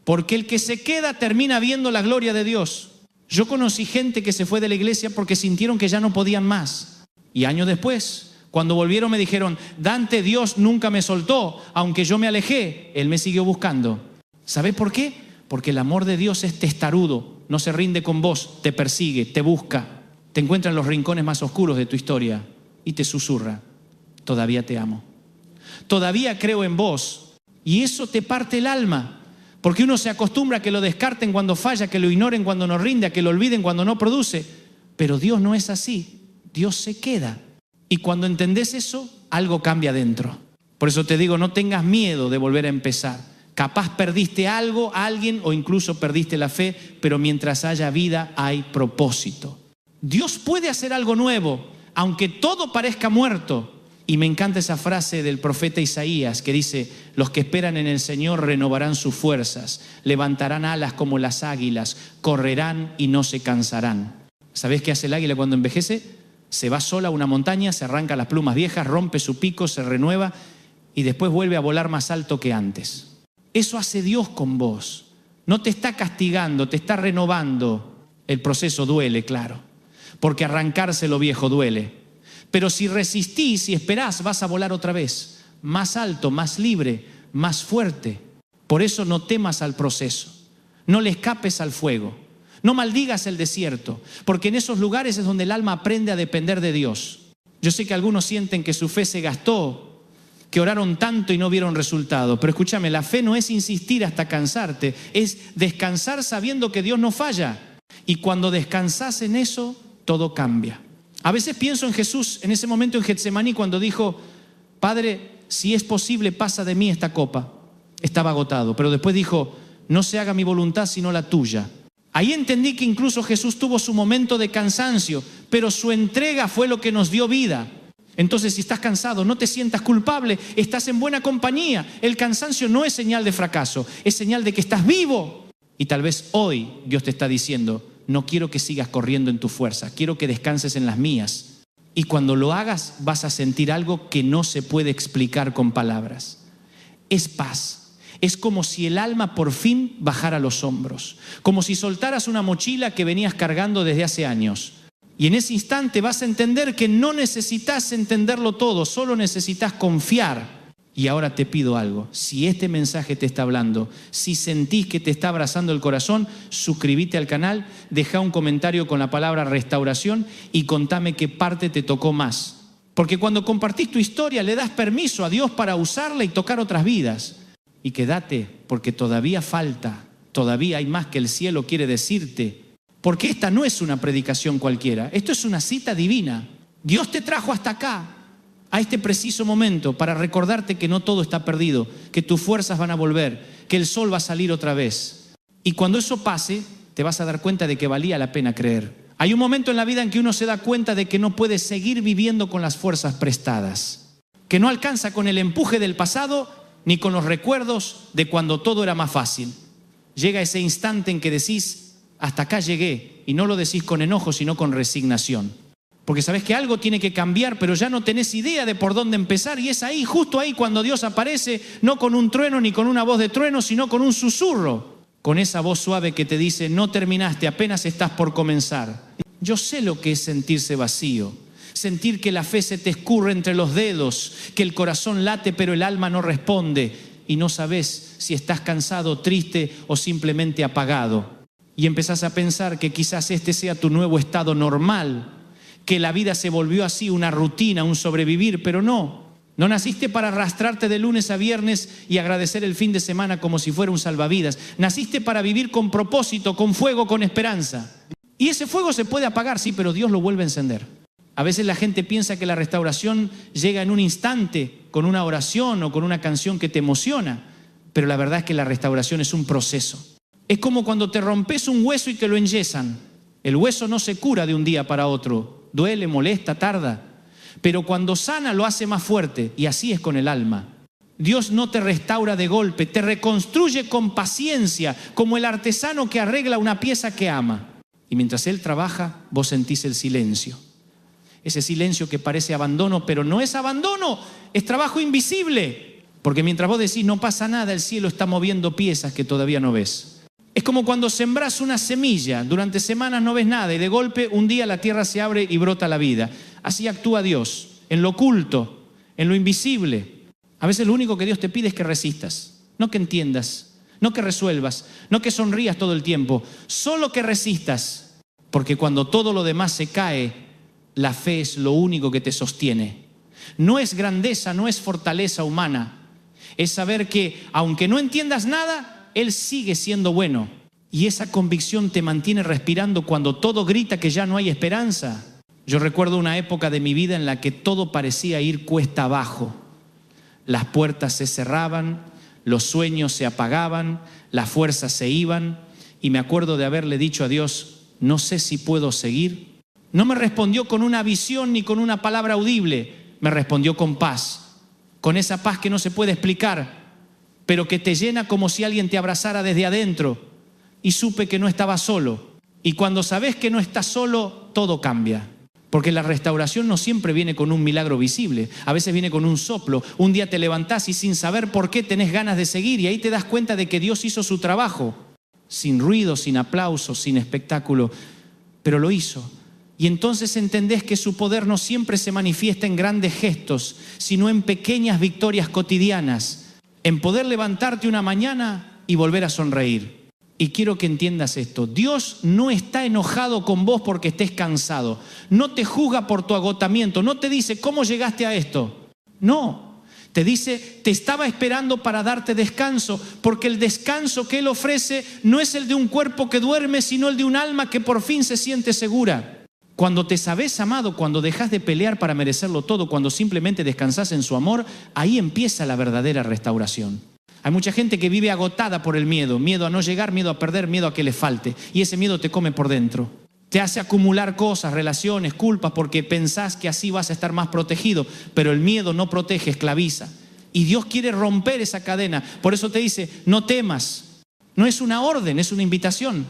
Porque el que se queda termina viendo la gloria de Dios. Yo conocí gente que se fue de la iglesia porque sintieron que ya no podían más. Y años después, cuando volvieron me dijeron, Dante, Dios nunca me soltó, aunque yo me alejé, Él me siguió buscando. ¿Sabes por qué? Porque el amor de Dios es testarudo, no se rinde con vos, te persigue, te busca, te encuentra en los rincones más oscuros de tu historia y te susurra, todavía te amo, todavía creo en vos, y eso te parte el alma, porque uno se acostumbra a que lo descarten cuando falla, que lo ignoren cuando no rinde, a que lo olviden cuando no produce, pero Dios no es así, Dios se queda, y cuando entendés eso, algo cambia dentro. Por eso te digo, no tengas miedo de volver a empezar. Capaz perdiste algo, alguien o incluso perdiste la fe, pero mientras haya vida hay propósito. Dios puede hacer algo nuevo, aunque todo parezca muerto. Y me encanta esa frase del profeta Isaías que dice, los que esperan en el Señor renovarán sus fuerzas, levantarán alas como las águilas, correrán y no se cansarán. ¿Sabés qué hace el águila cuando envejece? Se va sola a una montaña, se arranca las plumas viejas, rompe su pico, se renueva y después vuelve a volar más alto que antes. Eso hace Dios con vos. No te está castigando, te está renovando. El proceso duele, claro, porque arrancarse lo viejo duele. Pero si resistís y esperás, vas a volar otra vez. Más alto, más libre, más fuerte. Por eso no temas al proceso. No le escapes al fuego. No maldigas el desierto, porque en esos lugares es donde el alma aprende a depender de Dios. Yo sé que algunos sienten que su fe se gastó, que oraron tanto y no vieron resultado. Pero escúchame, la fe no es insistir hasta cansarte, es descansar sabiendo que Dios no falla. Y cuando descansás en eso, todo cambia. A veces pienso en Jesús, en ese momento en Getsemaní, cuando dijo, Padre, si es posible, pasa de mí esta copa. Estaba agotado, pero después dijo, no se haga mi voluntad sino la tuya. Ahí entendí que incluso Jesús tuvo su momento de cansancio, pero su entrega fue lo que nos dio vida. Entonces, si estás cansado, no te sientas culpable, estás en buena compañía. El cansancio no es señal de fracaso, es señal de que estás vivo. Y tal vez hoy Dios te está diciendo, no quiero que sigas corriendo en tu fuerza, quiero que descanses en las mías. Y cuando lo hagas, vas a sentir algo que no se puede explicar con palabras. Es paz. Es como si el alma por fin bajara los hombros, como si soltaras una mochila que venías cargando desde hace años. Y en ese instante vas a entender que no necesitas entenderlo todo, solo necesitas confiar. Y ahora te pido algo, si este mensaje te está hablando, si sentís que te está abrazando el corazón, suscríbete al canal, deja un comentario con la palabra restauración y contame qué parte te tocó más. Porque cuando compartís tu historia le das permiso a Dios para usarla y tocar otras vidas. Y quédate, porque todavía falta, todavía hay más que el cielo quiere decirte. Porque esta no es una predicación cualquiera, esto es una cita divina. Dios te trajo hasta acá, a este preciso momento, para recordarte que no todo está perdido, que tus fuerzas van a volver, que el sol va a salir otra vez. Y cuando eso pase, te vas a dar cuenta de que valía la pena creer. Hay un momento en la vida en que uno se da cuenta de que no puede seguir viviendo con las fuerzas prestadas, que no alcanza con el empuje del pasado ni con los recuerdos de cuando todo era más fácil. Llega ese instante en que decís, hasta acá llegué, y no lo decís con enojo, sino con resignación. Porque sabés que algo tiene que cambiar, pero ya no tenés idea de por dónde empezar, y es ahí, justo ahí, cuando Dios aparece, no con un trueno ni con una voz de trueno, sino con un susurro, con esa voz suave que te dice, no terminaste, apenas estás por comenzar. Yo sé lo que es sentirse vacío, sentir que la fe se te escurre entre los dedos, que el corazón late pero el alma no responde, y no sabés si estás cansado, triste o simplemente apagado. Y empezás a pensar que quizás este sea tu nuevo estado normal, que la vida se volvió así, una rutina, un sobrevivir, pero no. No naciste para arrastrarte de lunes a viernes y agradecer el fin de semana como si fuera un salvavidas. Naciste para vivir con propósito, con fuego, con esperanza. Y ese fuego se puede apagar, sí, pero Dios lo vuelve a encender. A veces la gente piensa que la restauración llega en un instante, con una oración o con una canción que te emociona, pero la verdad es que la restauración es un proceso. Es como cuando te rompes un hueso y te lo enyesan. El hueso no se cura de un día para otro. Duele, molesta, tarda. Pero cuando sana lo hace más fuerte. Y así es con el alma. Dios no te restaura de golpe, te reconstruye con paciencia, como el artesano que arregla una pieza que ama. Y mientras Él trabaja, vos sentís el silencio. ese silencio que parece abandono, pero no es abandono, es trabajo invisible. Porque mientras vos decís no pasa nada, el cielo está moviendo piezas que todavía no ves. Es como cuando sembrás una semilla, durante semanas no ves nada y de golpe un día la tierra se abre y brota la vida. Así actúa Dios, en lo oculto, en lo invisible. A veces lo único que Dios te pide es que resistas, no que entiendas, no que resuelvas, no que sonrías todo el tiempo, solo que resistas. Porque cuando todo lo demás se cae, la fe es lo único que te sostiene. No es grandeza, no es fortaleza humana. Es saber que, aunque no entiendas nada, Él sigue siendo bueno. Y esa convicción te mantiene respirando cuando todo grita que ya no hay esperanza. Yo recuerdo una época de mi vida en la que todo parecía ir cuesta abajo. Las puertas se cerraban, los sueños se apagaban, las fuerzas se iban. Y me acuerdo de haberle dicho a Dios, no sé si puedo seguir. No me respondió con una visión ni con una palabra audible, me respondió con paz. Con esa paz que no se puede explicar, pero que te llena como si alguien te abrazara desde adentro. Y supe que no estaba solo. Y cuando sabes que no estás solo, todo cambia. Porque la restauración no siempre viene con un milagro visible. A veces viene con un soplo. Un día te levantás y sin saber por qué tenés ganas de seguir. Y ahí te das cuenta de que Dios hizo su trabajo. Sin ruido, sin aplausos, sin espectáculo. Pero lo hizo. Y entonces entendés que su poder no siempre se manifiesta en grandes gestos, sino en pequeñas victorias cotidianas, en poder levantarte una mañana y volver a sonreír. Y quiero que entiendas esto, Dios no está enojado con vos porque estés cansado, no te juzga por tu agotamiento, no te dice ¿cómo llegaste a esto? No, te dice te estaba esperando para darte descanso, porque el descanso que Él ofrece no es el de un cuerpo que duerme, sino el de un alma que por fin se siente segura. Cuando te sabes amado, cuando dejas de pelear para merecerlo todo, cuando simplemente descansás en su amor, ahí empieza la verdadera restauración. Hay mucha gente que vive agotada por el miedo, miedo a no llegar, miedo a perder, miedo a que le falte. Y ese miedo te come por dentro. Te hace acumular cosas, relaciones, culpas, porque pensás que así vas a estar más protegido. Pero el miedo no protege, esclaviza. Y Dios quiere romper esa cadena. Por eso te dice, no temas. No es una orden, es una invitación.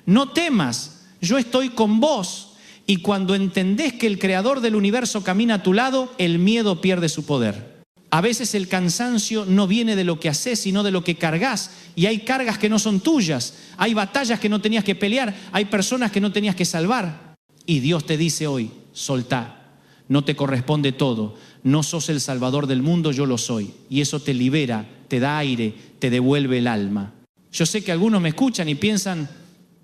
No temas, yo estoy con vos. Y cuando entendés que el creador del universo camina a tu lado, el miedo pierde su poder. A veces el cansancio no viene de lo que haces, sino de lo que cargas. Y hay cargas que no son tuyas. Hay batallas que no tenías que pelear. Hay personas que no tenías que salvar. Y Dios te dice hoy, soltá. No te corresponde todo. No sos el salvador del mundo, yo lo soy. Y eso te libera, te da aire, te devuelve el alma. Yo sé que algunos me escuchan y piensan,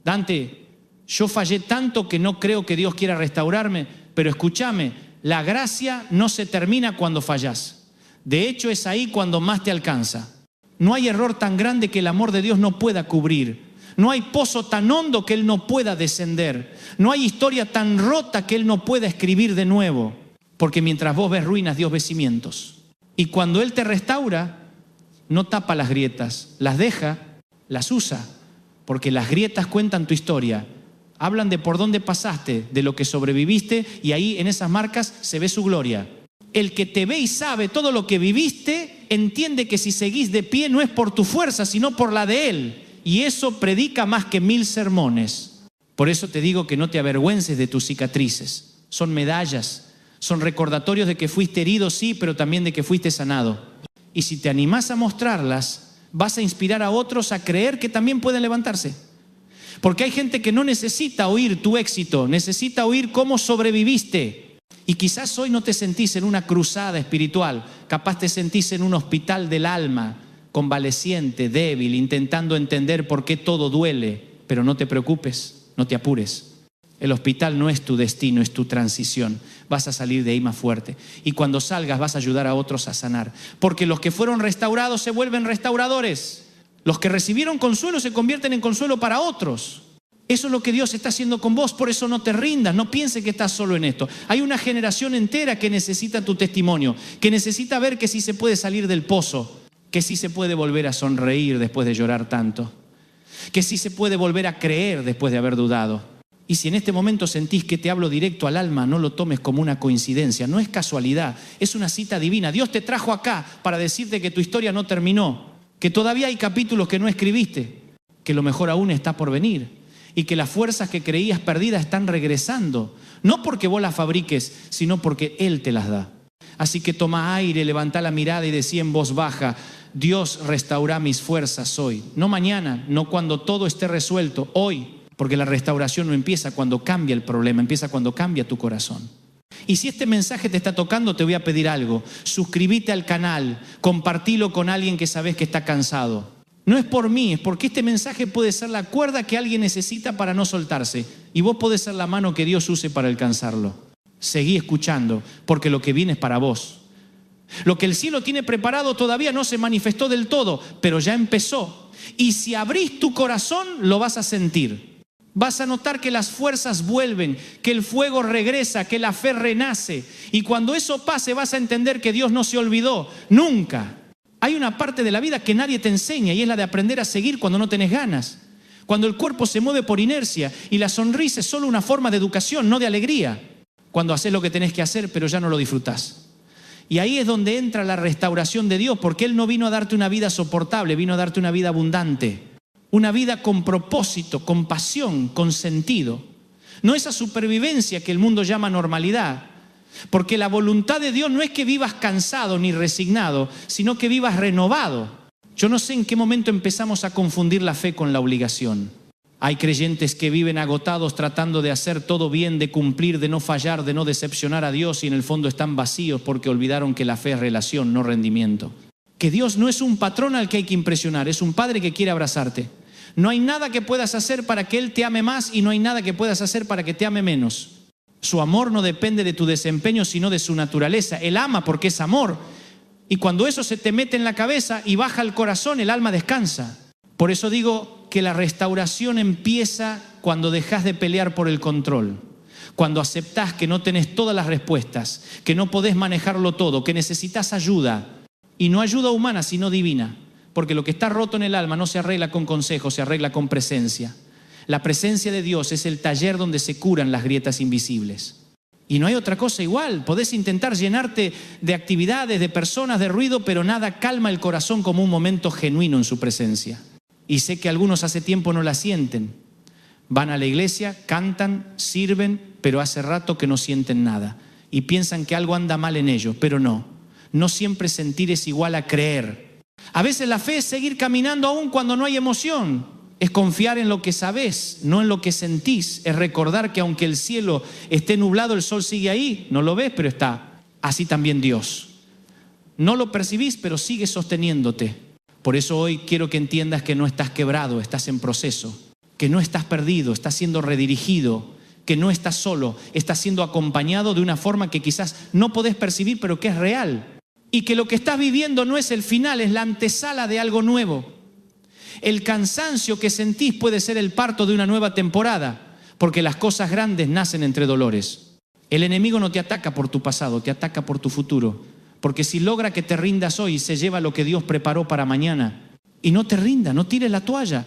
Dante, yo fallé tanto que no creo que Dios quiera restaurarme, pero escúchame, la gracia no se termina cuando fallás. De hecho, es ahí cuando más te alcanza. No hay error tan grande que el amor de Dios no pueda cubrir. No hay pozo tan hondo que Él no pueda descender. No hay historia tan rota que Él no pueda escribir de nuevo. Porque mientras vos ves ruinas, Dios ve cimientos. Y cuando Él te restaura, no tapa las grietas, las deja, las usa. Porque las grietas cuentan tu historia. Hablan de por dónde pasaste, de lo que sobreviviste, y ahí en esas marcas se ve su gloria. El que te ve y sabe todo lo que viviste, entiende que si seguís de pie no es por tu fuerza, sino por la de Él. Y eso predica más que 1000 sermones. Por eso te digo que no te avergüences de tus cicatrices. Son medallas, son recordatorios de que fuiste herido, sí, pero también de que fuiste sanado. Y si te animás a mostrarlas, vas a inspirar a otros a creer que también pueden levantarse. Porque hay gente que no necesita oír tu éxito, necesita oír cómo sobreviviste. Y quizás hoy no te sentís en una cruzada espiritual, capaz te sentís en un hospital del alma, convaleciente, débil, intentando entender por qué todo duele. Pero no te preocupes, no te apures. El hospital no es tu destino, es tu transición. Vas a salir de ahí más fuerte. Y cuando salgas vas a ayudar a otros a sanar. Porque los que fueron restaurados se vuelven restauradores. Los que recibieron consuelo se convierten en consuelo para otros. Eso es lo que Dios está haciendo con vos, por eso no te rindas, no pienses que estás solo en esto. Hay una generación entera que necesita tu testimonio, que necesita ver que sí se puede salir del pozo, que sí se puede volver a sonreír después de llorar tanto, que sí se puede volver a creer después de haber dudado. Y si en este momento sentís que te hablo directo al alma, no lo tomes como una coincidencia, no es casualidad, es una cita divina. Dios te trajo acá para decirte que tu historia no terminó, que todavía hay capítulos que no escribiste, que lo mejor aún está por venir. y que las fuerzas que creías perdidas están regresando. No porque vos las fabriques, sino porque Él te las da. Así que toma aire, levanta la mirada y decí en voz baja: Dios restaura mis fuerzas hoy. No mañana, no cuando todo esté resuelto, hoy. Porque la restauración no empieza cuando cambia el problema, empieza cuando cambia tu corazón. Y si este mensaje te está tocando, te voy a pedir algo. Suscríbete al canal, compartilo con alguien que sabes que está cansado. No es por mí, es porque este mensaje puede ser la cuerda que alguien necesita para no soltarse. Y vos podés ser la mano que Dios use para alcanzarlo. Seguí escuchando, porque lo que viene es para vos. Lo que el cielo tiene preparado todavía no se manifestó del todo, pero ya empezó. Y si abrís tu corazón, lo vas a sentir. Vas a notar que las fuerzas vuelven, que el fuego regresa, que la fe renace. Y cuando eso pase, vas a entender que Dios no se olvidó, nunca. Hay una parte de la vida que nadie te enseña y es la de aprender a seguir cuando no tenés ganas. Cuando el cuerpo se mueve por inercia y la sonrisa es solo una forma de educación, no de alegría. Cuando haces lo que tenés que hacer, pero ya no lo disfrutás. Y ahí es donde entra la restauración de Dios, porque Él no vino a darte una vida soportable, vino a darte una vida abundante. Una vida con propósito, con pasión, con sentido. No esa supervivencia que el mundo llama normalidad. Porque la voluntad de Dios no es que vivas cansado ni resignado, sino que vivas renovado. Yo no sé en qué momento empezamos a confundir la fe con la obligación. Hay creyentes que viven agotados tratando de hacer todo bien, de cumplir, de no fallar, de no decepcionar a Dios y en el fondo están vacíos porque olvidaron que la fe es relación, no rendimiento. Que Dios no es un patrón al que hay que impresionar, es un padre que quiere abrazarte. No hay nada que puedas hacer para que Él te ame más y no hay nada que puedas hacer para que te ame menos. Su amor no depende de tu desempeño, sino de su naturaleza. Él ama porque es amor. Y cuando eso se te mete en la cabeza y baja al corazón, el alma descansa. Por eso digo que la restauración empieza cuando dejas de pelear por el control. Cuando aceptás que no tenés todas las respuestas, que no podés manejarlo todo, que necesitas ayuda. Y no ayuda humana, sino divina. Porque lo que está roto en el alma no se arregla con consejos, se arregla con presencia. La presencia de Dios es el taller donde se curan las grietas invisibles. Y no hay otra cosa igual. Podés intentar llenarte de actividades, de personas, de ruido, pero nada calma el corazón como un momento genuino en su presencia. Y sé que algunos hace tiempo no la sienten. Van a la iglesia, cantan, sirven, pero hace rato que no sienten nada. Y piensan que algo anda mal en ellos, pero no. No siempre sentir es igual a creer. A veces la fe es seguir caminando aún cuando no hay emoción. Es confiar en lo que sabés, no en lo que sentís. Es recordar que aunque el cielo esté nublado, el sol sigue ahí. No lo ves, pero está. Así también Dios. No lo percibís, pero sigue sosteniéndote. Por eso hoy quiero que entiendas que no estás quebrado, estás en proceso. Que no estás perdido, estás siendo redirigido. Que no estás solo, estás siendo acompañado de una forma que quizás no podés percibir, pero que es real. Y que lo que estás viviendo no es el final, es la antesala de algo nuevo. El cansancio que sentís puede ser el parto de una nueva temporada, porque las cosas grandes nacen entre dolores. El enemigo no te ataca por tu pasado, te ataca por tu futuro. Porque si logra que te rindas hoy, se lleva lo que Dios preparó para mañana. Y no te rindas, no tires la toalla.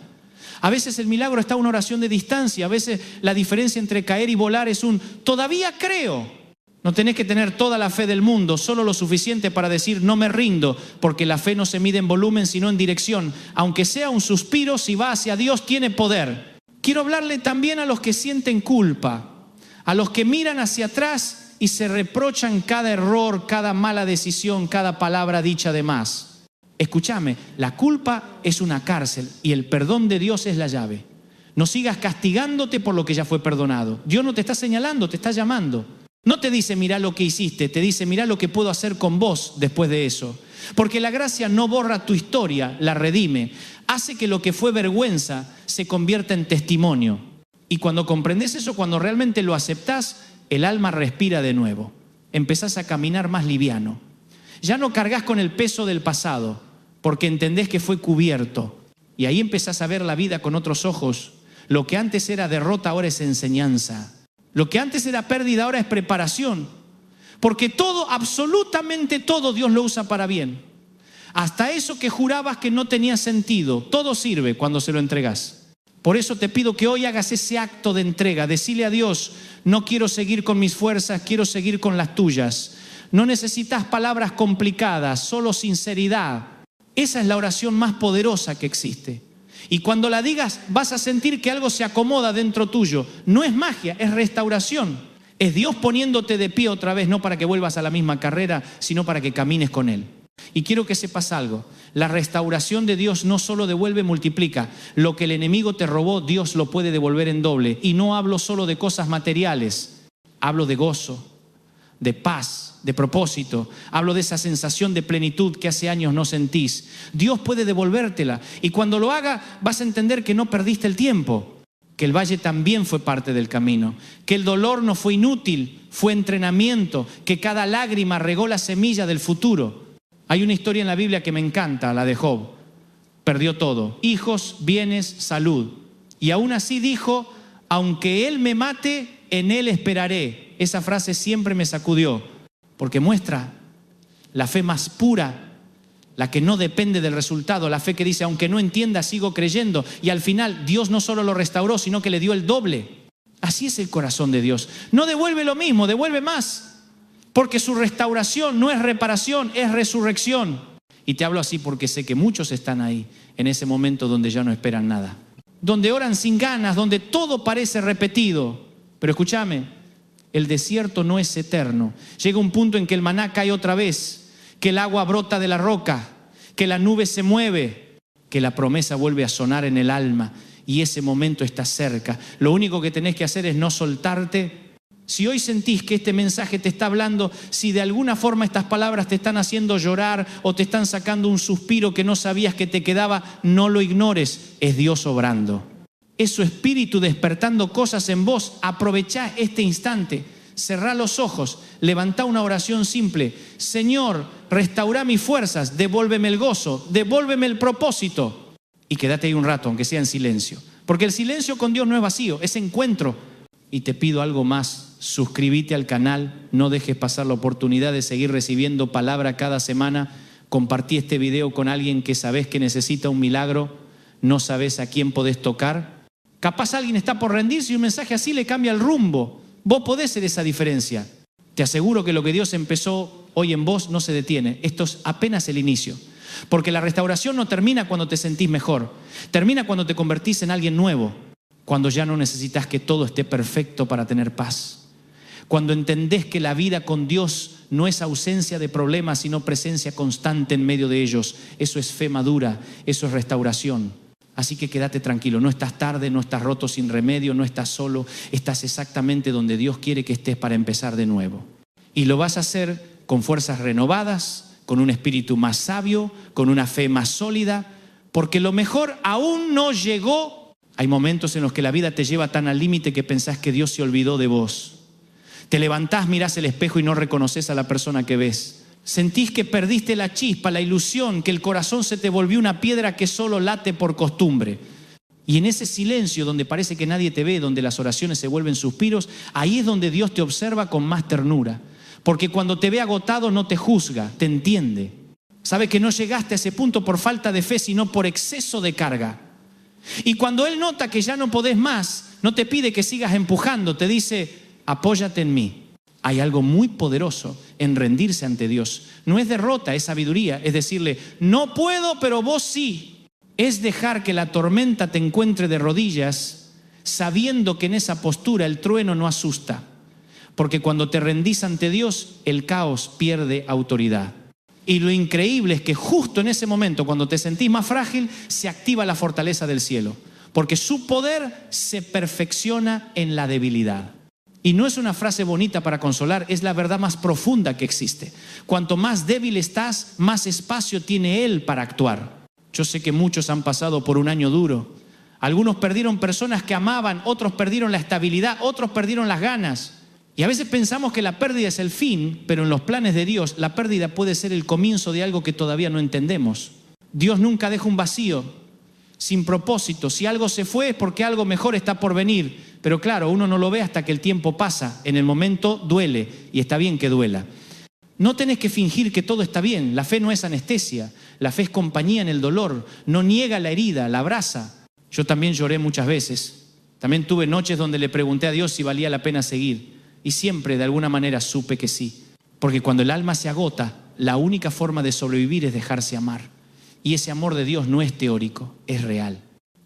A veces el milagro está a una oración de distancia, a veces la diferencia entre caer y volar es un todavía creo. No tenés que tener toda la fe del mundo, solo lo suficiente para decir no me rindo, porque la fe no se mide en volumen sino en dirección. Aunque sea un suspiro, si va hacia Dios tiene poder. Quiero hablarle también a los que sienten culpa, a los que miran hacia atrás y se reprochan cada error, cada mala decisión, cada palabra dicha de más. Escúchame, la culpa es una cárcel y el perdón de Dios es la llave. No sigas castigándote por lo que ya fue perdonado. Dios no te está señalando, te está llamando. No te dice mirá lo que hiciste, te dice mirá lo que puedo hacer con vos después de eso. Porque la gracia no borra tu historia, la redime. Hace que lo que fue vergüenza se convierta en testimonio. Y cuando comprendes eso, cuando realmente lo aceptás, el alma respira de nuevo. Empezás a caminar más liviano. Ya no cargas con el peso del pasado, porque entendés que fue cubierto. Y ahí empezás a ver la vida con otros ojos. Lo que antes era derrota ahora es enseñanza. Lo que antes era pérdida ahora es preparación. Porque todo, absolutamente todo, Dios lo usa para bien. Hasta eso que jurabas que no tenía sentido, todo sirve cuando se lo entregas. Por eso te pido que hoy hagas ese acto de entrega. Decirle a Dios, no quiero seguir con mis fuerzas, quiero seguir con las tuyas. No necesitas palabras complicadas, solo sinceridad. Esa es la oración más poderosa que existe. Y cuando la digas, vas a sentir que algo se acomoda dentro tuyo. No es magia, es restauración. Es Dios poniéndote de pie otra vez, no para que vuelvas a la misma carrera, sino para que camines con Él. Y quiero que sepas algo. La restauración de Dios no solo devuelve, multiplica. Lo que el enemigo te robó, Dios lo puede devolver en doble. Y no hablo solo de cosas materiales. Hablo de gozo, de paz, de propósito. Hablo de esa sensación de plenitud que hace años no sentís. Dios puede devolvértela. Y cuando lo haga, vas a entender que no perdiste el tiempo. Que el valle también fue parte del camino. Que el dolor no fue inútil, fue entrenamiento. Que cada lágrima regó la semilla del futuro. Hay una historia en la Biblia que me encanta, la de Job. Perdió todo: hijos, bienes, salud. Y aún así dijo: aunque Él me mate, en Él esperaré. Esa frase siempre me sacudió, porque muestra la fe más pura, la que no depende del resultado, la fe que dice: aunque no entienda, sigo creyendo. Y al final Dios no solo lo restauró, sino que le dio el doble. Así es el corazón de Dios. No devuelve lo mismo, devuelve más. Porque su restauración no es reparación, es resurrección. Y te hablo así porque sé que muchos están ahí, en ese momento donde ya no esperan nada. Donde oran sin ganas, donde todo parece repetido. Pero escúchame, el desierto no es eterno. Llega un punto en que el maná cae otra vez, que el agua brota de la roca, que la nube se mueve, que la promesa vuelve a sonar en el alma. Y ese momento está cerca. Lo único que tenés que hacer es no soltarte. Si hoy sentís que este mensaje te está hablando, si de alguna forma estas palabras te están haciendo llorar o te están sacando un suspiro que no sabías que te quedaba, no lo ignores. Es Dios obrando. Es su espíritu despertando cosas en vos. Aprovechá este instante. Cerrá los ojos. Levantá una oración simple. Señor, restaurá mis fuerzas. Devuélveme el gozo. Devuélveme el propósito. Y quédate ahí un rato, aunque sea en silencio. Porque el silencio con Dios no es vacío, es encuentro. Y te pido algo más: suscríbete al canal, no dejes pasar la oportunidad de seguir recibiendo palabra cada semana. Compartí este video con alguien que sabes que necesita un milagro, no sabes a quién podés tocar. Capaz alguien está por rendirse y un mensaje así le cambia el rumbo. Vos podés ser esa diferencia. Te aseguro que lo que Dios empezó hoy en vos no se detiene. Esto es apenas el inicio. Porque la restauración no termina cuando te sentís mejor, termina cuando te convertís en alguien nuevo. Cuando ya no necesitas que todo esté perfecto para tener paz. Cuando entendés que la vida con Dios no es ausencia de problemas, sino presencia constante en medio de ellos. Eso es fe madura, eso es restauración. Así que quédate tranquilo, no estás tarde, no estás roto sin remedio, no estás solo. Estás exactamente donde Dios quiere que estés para empezar de nuevo. Y lo vas a hacer con fuerzas renovadas, con un espíritu más sabio, con una fe más sólida, porque lo mejor aún no llegó. Hay momentos en los que la vida te lleva tan al límite que pensás que Dios se olvidó de vos. Te levantás, mirás el espejo y no reconoces a la persona que ves. Sentís que perdiste la chispa, la ilusión, que el corazón se te volvió una piedra que solo late por costumbre. Y en ese silencio donde parece que nadie te ve, donde las oraciones se vuelven suspiros, ahí es donde Dios te observa con más ternura. Porque cuando te ve agotado no te juzga, te entiende. Sabe que no llegaste a ese punto por falta de fe, sino por exceso de carga. Y cuando Él nota que ya no podés más, no te pide que sigas empujando, te dice: apóyate en mí. Hay algo muy poderoso en rendirse ante Dios. No es derrota, es sabiduría. Es decirle: no puedo, pero vos sí. Es dejar que la tormenta te encuentre de rodillas, sabiendo que en esa postura el trueno no asusta. Porque cuando te rendís ante Dios, el caos pierde autoridad. Y lo increíble es que justo en ese momento, cuando te sentís más frágil, se activa la fortaleza del cielo. Porque su poder se perfecciona en la debilidad. Y no es una frase bonita para consolar, es la verdad más profunda que existe. Cuanto más débil estás, más espacio tiene Él para actuar. Yo sé que muchos han pasado por un año duro. Algunos perdieron personas que amaban, otros perdieron la estabilidad, otros perdieron las ganas. Y a veces pensamos que la pérdida es el fin, pero en los planes de Dios la pérdida puede ser el comienzo de algo que todavía no entendemos. Dios nunca deja un vacío sin propósito. Si algo se fue es porque algo mejor está por venir. Pero claro, uno no lo ve hasta que el tiempo pasa. En el momento duele y está bien que duela. No tenés que fingir que todo está bien. La fe no es anestesia. La fe es compañía en el dolor. No niega la herida, la abraza. Yo también lloré muchas veces. También tuve noches donde le pregunté a Dios si valía la pena seguir. Y siempre de alguna manera supe que sí. Porque cuando el alma se agota, la única forma de sobrevivir es dejarse amar. Y ese amor de Dios no es teórico, es real.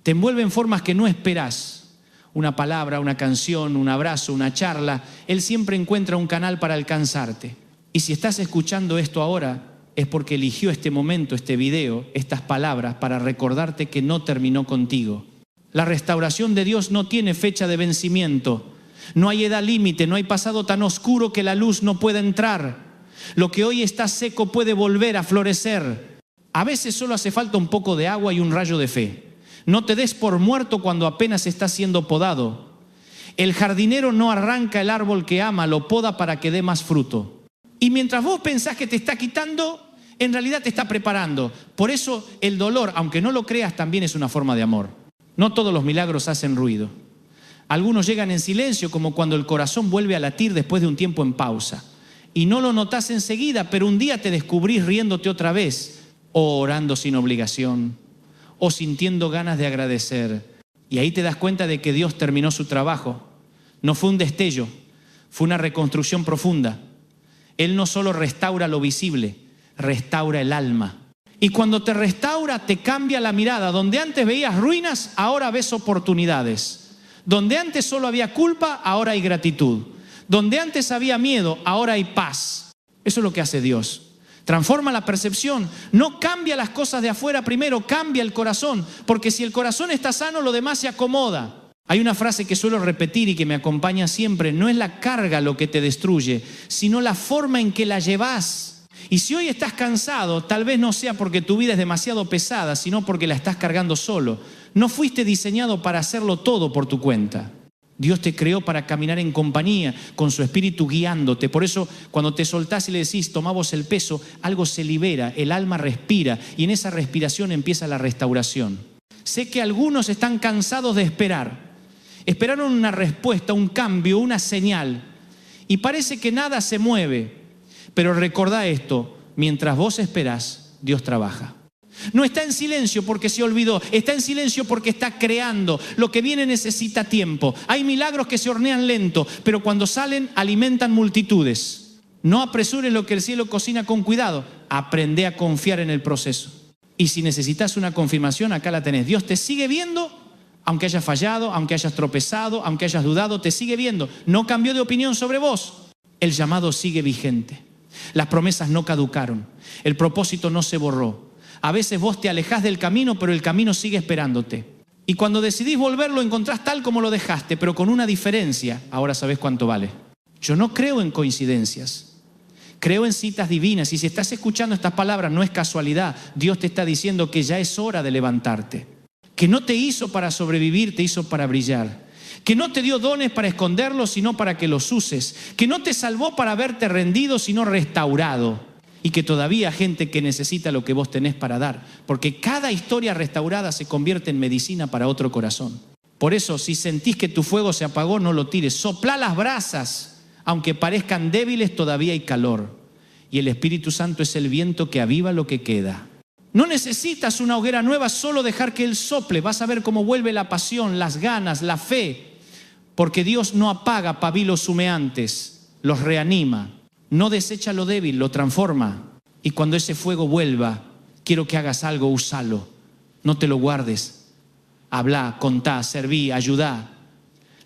Te envuelve en formas que no esperás. Una palabra, una canción, un abrazo, una charla. Él siempre encuentra un canal para alcanzarte. Y si estás escuchando esto ahora, es porque eligió este momento, este video, estas palabras para recordarte que no terminó contigo. La restauración de Dios no tiene fecha de vencimiento. No hay edad límite, no hay pasado tan oscuro que la luz no pueda entrar. Lo que hoy está seco puede volver a florecer. A veces solo hace falta un poco de agua y un rayo de fe. No te des por muerto cuando apenas está siendo podado. El jardinero no arranca el árbol que ama, lo poda para que dé más fruto. Y mientras vos pensás que te está quitando, en realidad te está preparando. Por eso el dolor, aunque no lo creas, también es una forma de amor. No todos los milagros hacen ruido. Algunos llegan en silencio, como cuando el corazón vuelve a latir después de un tiempo en pausa. Y no lo notás enseguida, pero un día te descubrís riéndote otra vez, o orando sin obligación, o sintiendo ganas de agradecer. Y ahí te das cuenta de que Dios terminó su trabajo. No fue un destello, fue una reconstrucción profunda. Él no solo restaura lo visible, restaura el alma. Y cuando te restaura, te cambia la mirada. Donde antes veías ruinas, ahora ves oportunidades. Donde antes solo había culpa, ahora hay gratitud. Donde antes había miedo, ahora hay paz. Eso es lo que hace Dios. Transforma la percepción. No cambia las cosas de afuera primero, cambia el corazón. Porque si el corazón está sano, lo demás se acomoda. Hay una frase que suelo repetir y que me acompaña siempre. No es la carga lo que te destruye, sino la forma en que la llevas. Y si hoy estás cansado, tal vez no sea porque tu vida es demasiado pesada, sino porque la estás cargando solo. No fuiste diseñado para hacerlo todo por tu cuenta. Dios te creó para caminar en compañía, con su espíritu guiándote. Por eso, cuando te soltás y le decís, tomá vos el peso, algo se libera, el alma respira, y en esa respiración empieza la restauración. Sé que algunos están cansados de esperar. Esperaron una respuesta, un cambio, una señal, y parece que nada se mueve. Pero recordá esto, mientras vos esperás, Dios trabaja. No está en silencio porque se olvidó, está en silencio porque está creando. Lo que viene necesita tiempo. Hay milagros que se hornean lento, pero cuando salen alimentan multitudes. No apresures lo que el cielo cocina con cuidado. Aprende a confiar en el proceso. Y si necesitas una confirmación, acá la tenés. Dios te sigue viendo, aunque hayas fallado, aunque hayas tropezado, aunque hayas dudado, te sigue viendo. No cambió de opinión sobre vos. El llamado sigue vigente. Las promesas no caducaron. El propósito no se borró. A veces vos te alejás del camino, pero el camino sigue esperándote. Y cuando decidís volver, lo encontrás tal como lo dejaste, pero con una diferencia. Ahora sabés cuánto vale. Yo no creo en coincidencias. Creo en citas divinas. Y si estás escuchando estas palabras, no es casualidad. Dios te está diciendo que ya es hora de levantarte. Que no te hizo para sobrevivir, te hizo para brillar. Que no te dio dones para esconderlos, sino para que los uses. Que no te salvó para verte rendido, sino restaurado. Y que todavía hay gente que necesita lo que vos tenés para dar. Porque cada historia restaurada se convierte en medicina para otro corazón. Por eso, si sentís que tu fuego se apagó, no lo tires. Soplá las brasas. Aunque parezcan débiles, todavía hay calor. Y el Espíritu Santo es el viento que aviva lo que queda. No necesitas una hoguera nueva, solo dejar que Él sople. Vas a ver cómo vuelve la pasión, las ganas, la fe. Porque Dios no apaga pabilos humeantes, los reanima. No desecha lo débil, lo transforma. Y cuando ese fuego vuelva, quiero que hagas algo, úsalo. No te lo guardes. Habla, contá, serví, ayudá.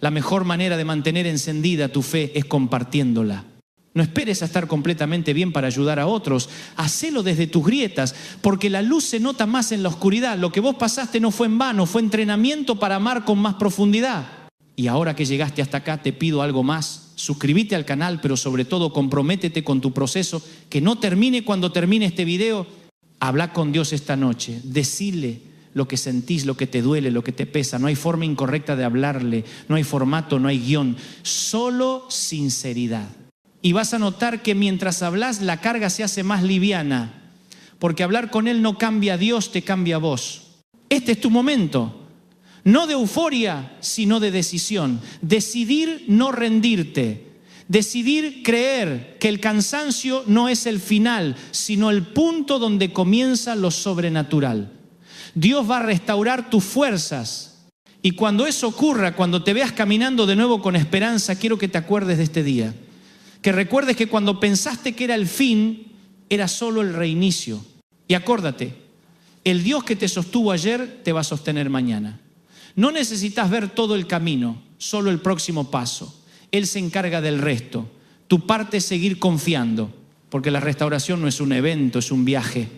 La mejor manera de mantener encendida tu fe es compartiéndola. No esperes a estar completamente bien para ayudar a otros. Hacelo desde tus grietas, porque la luz se nota más en la oscuridad. Lo que vos pasaste no fue en vano, fue entrenamiento para amar con más profundidad. Y ahora que llegaste hasta acá, te pido algo más. Suscríbete al canal, pero sobre todo comprométete con tu proceso. Que no termine cuando termine este video. Habla con Dios esta noche. Decile lo que sentís, lo que te duele, lo que te pesa. No hay forma incorrecta de hablarle. No hay formato, no hay guión. Solo sinceridad. Y vas a notar que mientras hablas, la carga se hace más liviana. Porque hablar con Él no cambia a Dios, te cambia a vos. Este es tu momento. No de euforia, sino de decisión. Decidir no rendirte. Decidir creer que el cansancio no es el final, sino el punto donde comienza lo sobrenatural. Dios va a restaurar tus fuerzas. Y cuando eso ocurra, cuando te veas caminando de nuevo con esperanza, quiero que te acuerdes de este día. Que recuerdes que cuando pensaste que era el fin, era solo el reinicio. Y acuérdate, el Dios que te sostuvo ayer te va a sostener mañana. No necesitas ver todo el camino, solo el próximo paso. Él se encarga del resto. Tu parte es seguir confiando, porque la restauración no es un evento, es un viaje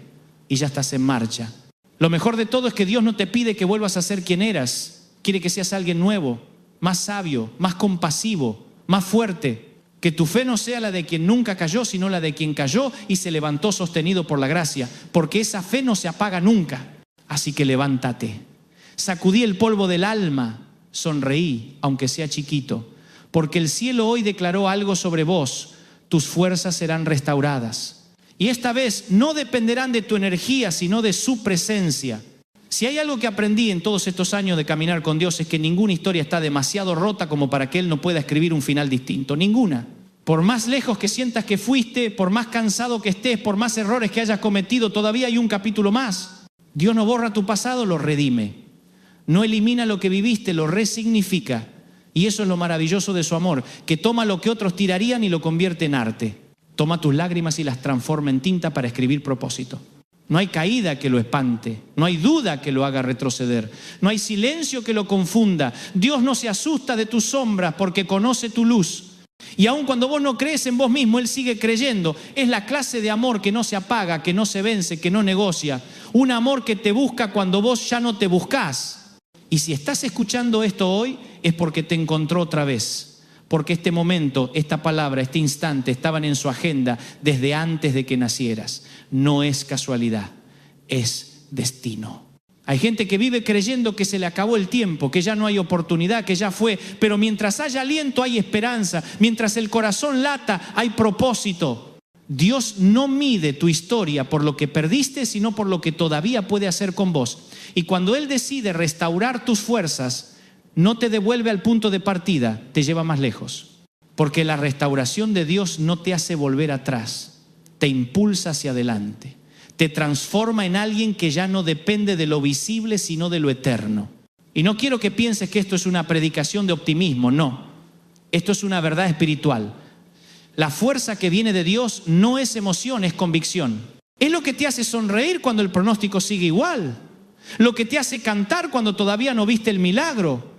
y ya estás en marcha. Lo mejor de todo es que Dios no te pide que vuelvas a ser quien eras. Quiere que seas alguien nuevo, más sabio, más compasivo, más fuerte. Que tu fe no sea la de quien nunca cayó, sino la de quien cayó y se levantó sostenido por la gracia, porque esa fe no se apaga nunca. Así que levántate. Sacudí el polvo del alma, sonreí, aunque sea chiquito, porque el cielo hoy declaró algo sobre vos, tus fuerzas serán restauradas. Y esta vez no dependerán de tu energía, sino de su presencia. Si hay algo que aprendí en todos estos años de caminar con Dios es que ninguna historia está demasiado rota como para que Él no pueda escribir un final distinto. Ninguna. Por más lejos que sientas que fuiste, por más cansado que estés, por más errores que hayas cometido, todavía hay un capítulo más. Dios no borra tu pasado, lo redime. No elimina lo que viviste, lo resignifica. Y eso es lo maravilloso de su amor, que toma lo que otros tirarían y lo convierte en arte. Toma tus lágrimas y las transforma en tinta para escribir propósito. No hay caída que lo espante, no hay duda que lo haga retroceder, no hay silencio que lo confunda. Dios no se asusta de tus sombras porque conoce tu luz. Y aun cuando vos no crees en vos mismo, Él sigue creyendo. Es la clase de amor que no se apaga, que no se vence, que no negocia. Un amor que te busca cuando vos ya no te buscás. Y si estás escuchando esto hoy, es porque te encontró otra vez. Porque este momento, esta palabra, este instante estaban en su agenda desde antes de que nacieras. No es casualidad, es destino. Hay gente que vive creyendo que se le acabó el tiempo, que ya no hay oportunidad, que ya fue. Pero mientras haya aliento hay esperanza, mientras el corazón lata hay propósito. Dios no mide tu historia por lo que perdiste, sino por lo que todavía puede hacer con vos. Y cuando Él decide restaurar tus fuerzas, no te devuelve al punto de partida, te lleva más lejos. Porque la restauración de Dios no te hace volver atrás, te impulsa hacia adelante. Te transforma en alguien que ya no depende de lo visible, sino de lo eterno. Y no quiero que pienses que esto es una predicación de optimismo, no. Esto es una verdad espiritual. La fuerza que viene de Dios no es emoción, es convicción. Es lo que te hace sonreír cuando el pronóstico sigue igual. Lo que te hace cantar cuando todavía no viste el milagro.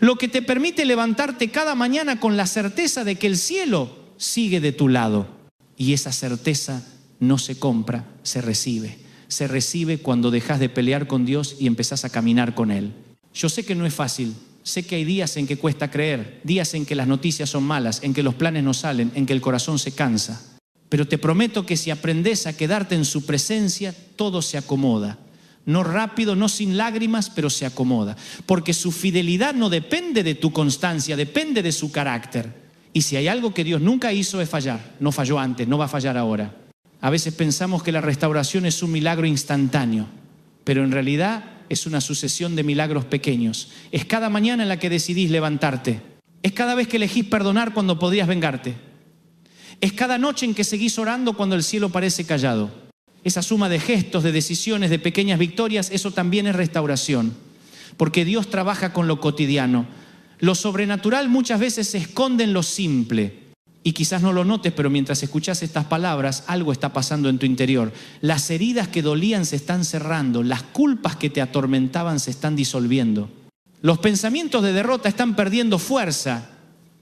Lo que te permite levantarte cada mañana con la certeza de que el cielo sigue de tu lado. Y esa certeza no se compra, se recibe. Se recibe cuando dejas de pelear con Dios y empezás a caminar con Él. Yo sé que no es fácil. Sé que hay días en que cuesta creer, días en que las noticias son malas, en que los planes no salen, en que el corazón se cansa. Pero te prometo que si aprendes a quedarte en su presencia, todo se acomoda. No rápido, no sin lágrimas, pero se acomoda. Porque su fidelidad no depende de tu constancia, depende de su carácter. Y si hay algo que Dios nunca hizo es fallar. No falló antes, no va a fallar ahora. A veces pensamos que la restauración es un milagro instantáneo, pero en realidad es una sucesión de milagros pequeños. Es cada mañana en la que decidís levantarte. Es cada vez que elegís perdonar cuando podrías vengarte. Es cada noche en que seguís orando cuando el cielo parece callado. Esa suma de gestos, de decisiones, de pequeñas victorias, eso también es restauración. Porque Dios trabaja con lo cotidiano. Lo sobrenatural muchas veces se esconde en lo simple. Y quizás no lo notes, pero mientras escuchas estas palabras, algo está pasando en tu interior. Las heridas que dolían se están cerrando. Las culpas que te atormentaban se están disolviendo. Los pensamientos de derrota están perdiendo fuerza.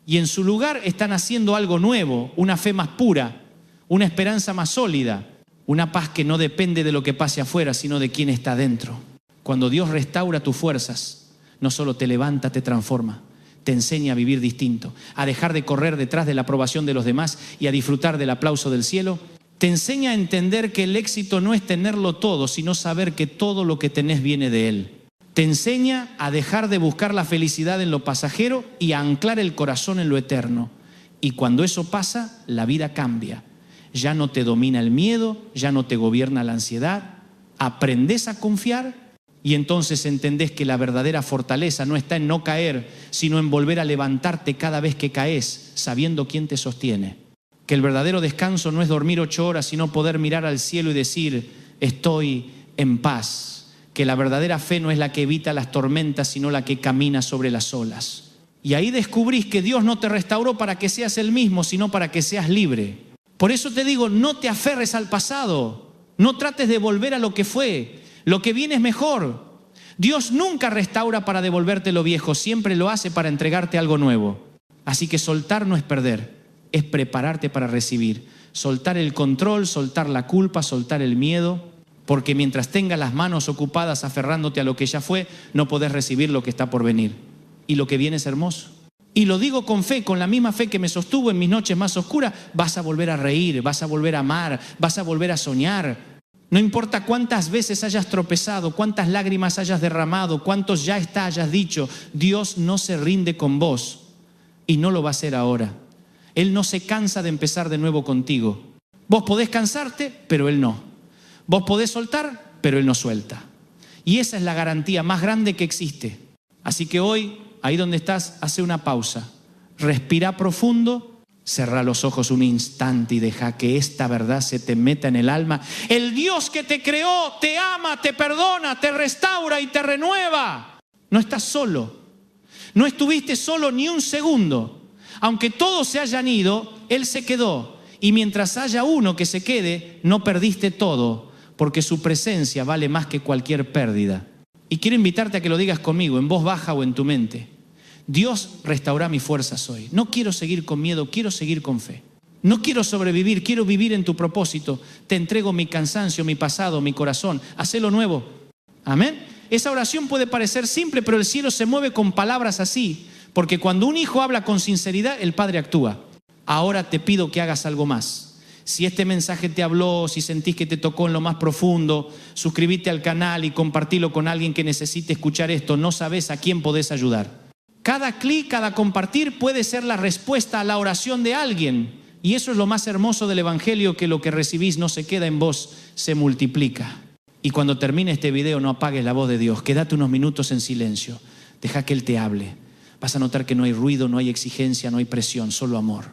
Y en su lugar están haciendo algo nuevo. Una fe más pura. Una esperanza más sólida. Una paz que no depende de lo que pase afuera, sino de quién está dentro. Cuando Dios restaura tus fuerzas, no solo te levanta, te transforma. Te enseña a vivir distinto, a dejar de correr detrás de la aprobación de los demás y a disfrutar del aplauso del cielo. Te enseña a entender que el éxito no es tenerlo todo, sino saber que todo lo que tenés viene de Él. Te enseña a dejar de buscar la felicidad en lo pasajero y a anclar el corazón en lo eterno. Y cuando eso pasa, la vida cambia. Ya no te domina el miedo, ya no te gobierna la ansiedad. Aprendés a confiar. Y entonces entendés que la verdadera fortaleza no está en no caer, sino en volver a levantarte cada vez que caes, sabiendo quién te sostiene. Que el verdadero descanso no es dormir 8 horas, sino poder mirar al cielo y decir, estoy en paz. Que la verdadera fe no es la que evita las tormentas, sino la que camina sobre las olas. Y ahí descubrís que Dios no te restauró para que seas el mismo, sino para que seas libre. Por eso te digo, no te aferres al pasado. No trates de volver a lo que fue. Lo que viene es mejor. Dios nunca restaura para devolverte lo viejo, siempre lo hace para entregarte algo nuevo. Así que soltar no es perder, es prepararte para recibir. Soltar el control, soltar la culpa, soltar el miedo, porque mientras tengas las manos ocupadas aferrándote a lo que ya fue, no podés recibir lo que está por venir. Y lo que viene es hermoso. Y lo digo con fe, con la misma fe que me sostuvo en mis noches más oscuras. Vas a volver a reír, vas a volver a amar, vas a volver a soñar. No importa cuántas veces hayas tropezado, cuántas lágrimas hayas derramado, cuántos ya está hayas dicho, Dios no se rinde con vos y no lo va a hacer ahora. Él no se cansa de empezar de nuevo contigo. Vos podés cansarte, pero Él no. Vos podés soltar, pero Él no suelta. Y esa es la garantía más grande que existe. Así que hoy, ahí donde estás, hace una pausa. Respira profundo, cerrá los ojos un instante y deja que esta verdad se te meta en el alma. El Dios que te creó, te ama, te perdona, te restaura y te renueva. No estás solo. No estuviste solo ni un segundo. Aunque todos se hayan ido, Él se quedó. Y mientras haya uno que se quede, no perdiste todo, porque su presencia vale más que cualquier pérdida. Y quiero invitarte a que lo digas conmigo, en voz baja o en tu mente. Dios, restaura mis fuerzas hoy. No quiero seguir con miedo, quiero seguir con fe. No quiero sobrevivir, quiero vivir en tu propósito. Te entrego mi cansancio, mi pasado, mi corazón. Hacelo nuevo. Amén. Esa oración puede parecer simple, pero el cielo se mueve con palabras así. Porque cuando un hijo habla con sinceridad, el padre actúa. Ahora te pido que hagas algo más. Si este mensaje te habló, si sentís que te tocó en lo más profundo, suscríbete al canal y compartilo con alguien que necesite escuchar esto. No sabes a quién podés ayudar. Cada clic, cada compartir puede ser la respuesta a la oración de alguien. Y eso es lo más hermoso del Evangelio, que lo que recibís no se queda en vos, se multiplica. Y cuando termine este video, no apagues la voz de Dios. Quédate unos minutos en silencio. Deja que Él te hable. Vas a notar que no hay ruido, no hay exigencia, no hay presión, solo amor,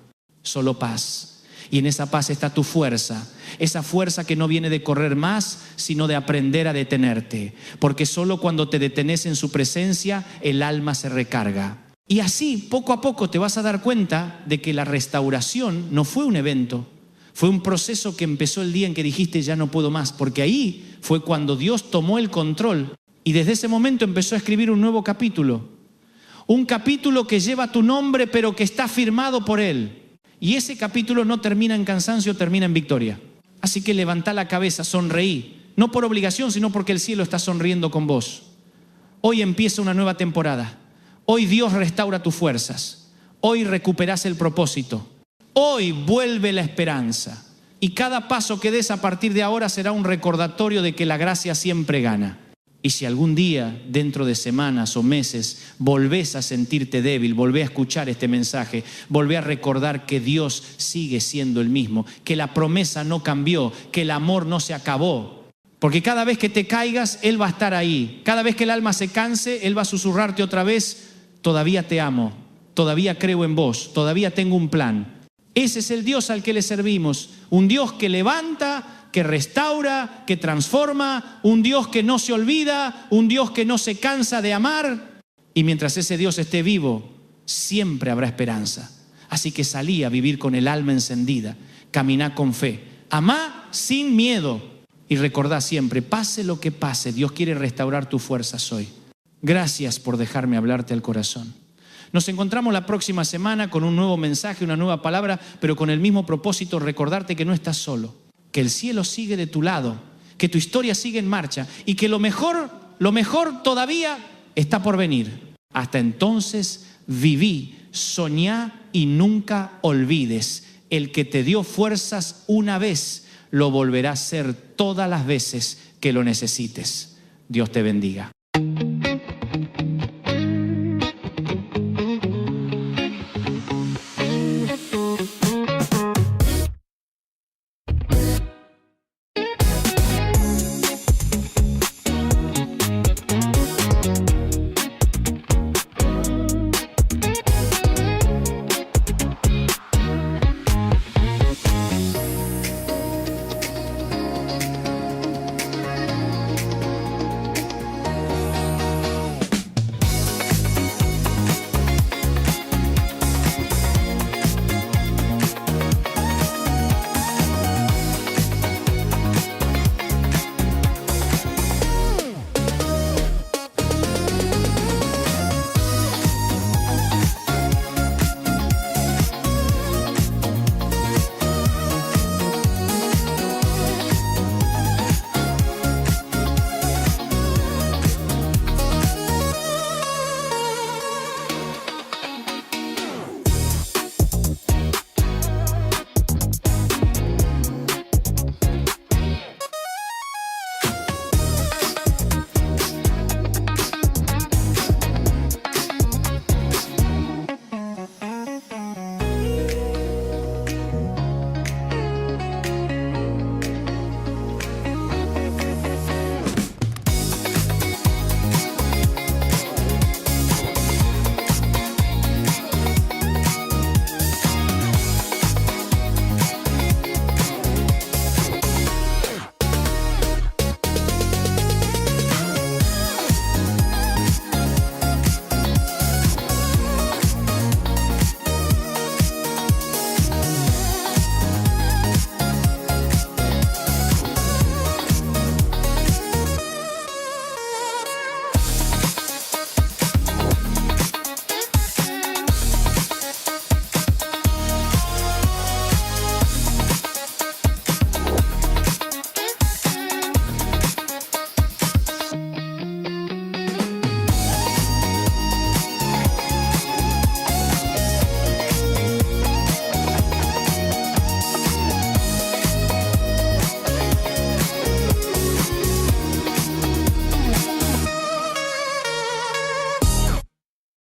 solo paz. Y en esa paz está tu fuerza, esa fuerza que no viene de correr más, sino de aprender a detenerte. Porque solo cuando te detenés en su presencia, el alma se recarga. Y así, poco a poco, te vas a dar cuenta de que la restauración no fue un evento, fue un proceso que empezó el día en que dijiste ya no puedo más. Porque ahí fue cuando Dios tomó el control y desde ese momento empezó a escribir un nuevo capítulo. Un capítulo que lleva tu nombre, pero que está firmado por Él. Y ese capítulo no termina en cansancio, termina en victoria. Así que levantá la cabeza, sonreí. No por obligación, sino porque el cielo está sonriendo con vos. Hoy empieza una nueva temporada. Hoy Dios restaura tus fuerzas. Hoy recuperás el propósito. Hoy vuelve la esperanza. Y cada paso que des a partir de ahora será un recordatorio de que la gracia siempre gana. Y si algún día, dentro de semanas o meses, volvés a sentirte débil, volvés a escuchar este mensaje, volvés a recordar que Dios sigue siendo el mismo, que la promesa no cambió, que el amor no se acabó. Porque cada vez que te caigas, Él va a estar ahí. Cada vez que el alma se canse, Él va a susurrarte otra vez, todavía te amo, todavía creo en vos, todavía tengo un plan. Ese es el Dios al que le servimos, un Dios que levanta, que restaura, que transforma, un Dios que no se olvida, un Dios que no se cansa de amar. Y mientras ese Dios esté vivo, siempre habrá esperanza. Así que salí a vivir con el alma encendida, caminá con fe, amá sin miedo y recordá siempre, pase lo que pase, Dios quiere restaurar tus fuerzas hoy. Gracias por dejarme hablarte al corazón. Nos encontramos la próxima semana con un nuevo mensaje, una nueva palabra, pero con el mismo propósito, recordarte que no estás solo. Que el cielo sigue de tu lado, que tu historia sigue en marcha y que lo mejor todavía está por venir. Hasta entonces, viví, soñá y nunca olvides. El que te dio fuerzas una vez, lo volverá a hacer todas las veces que lo necesites. Dios te bendiga.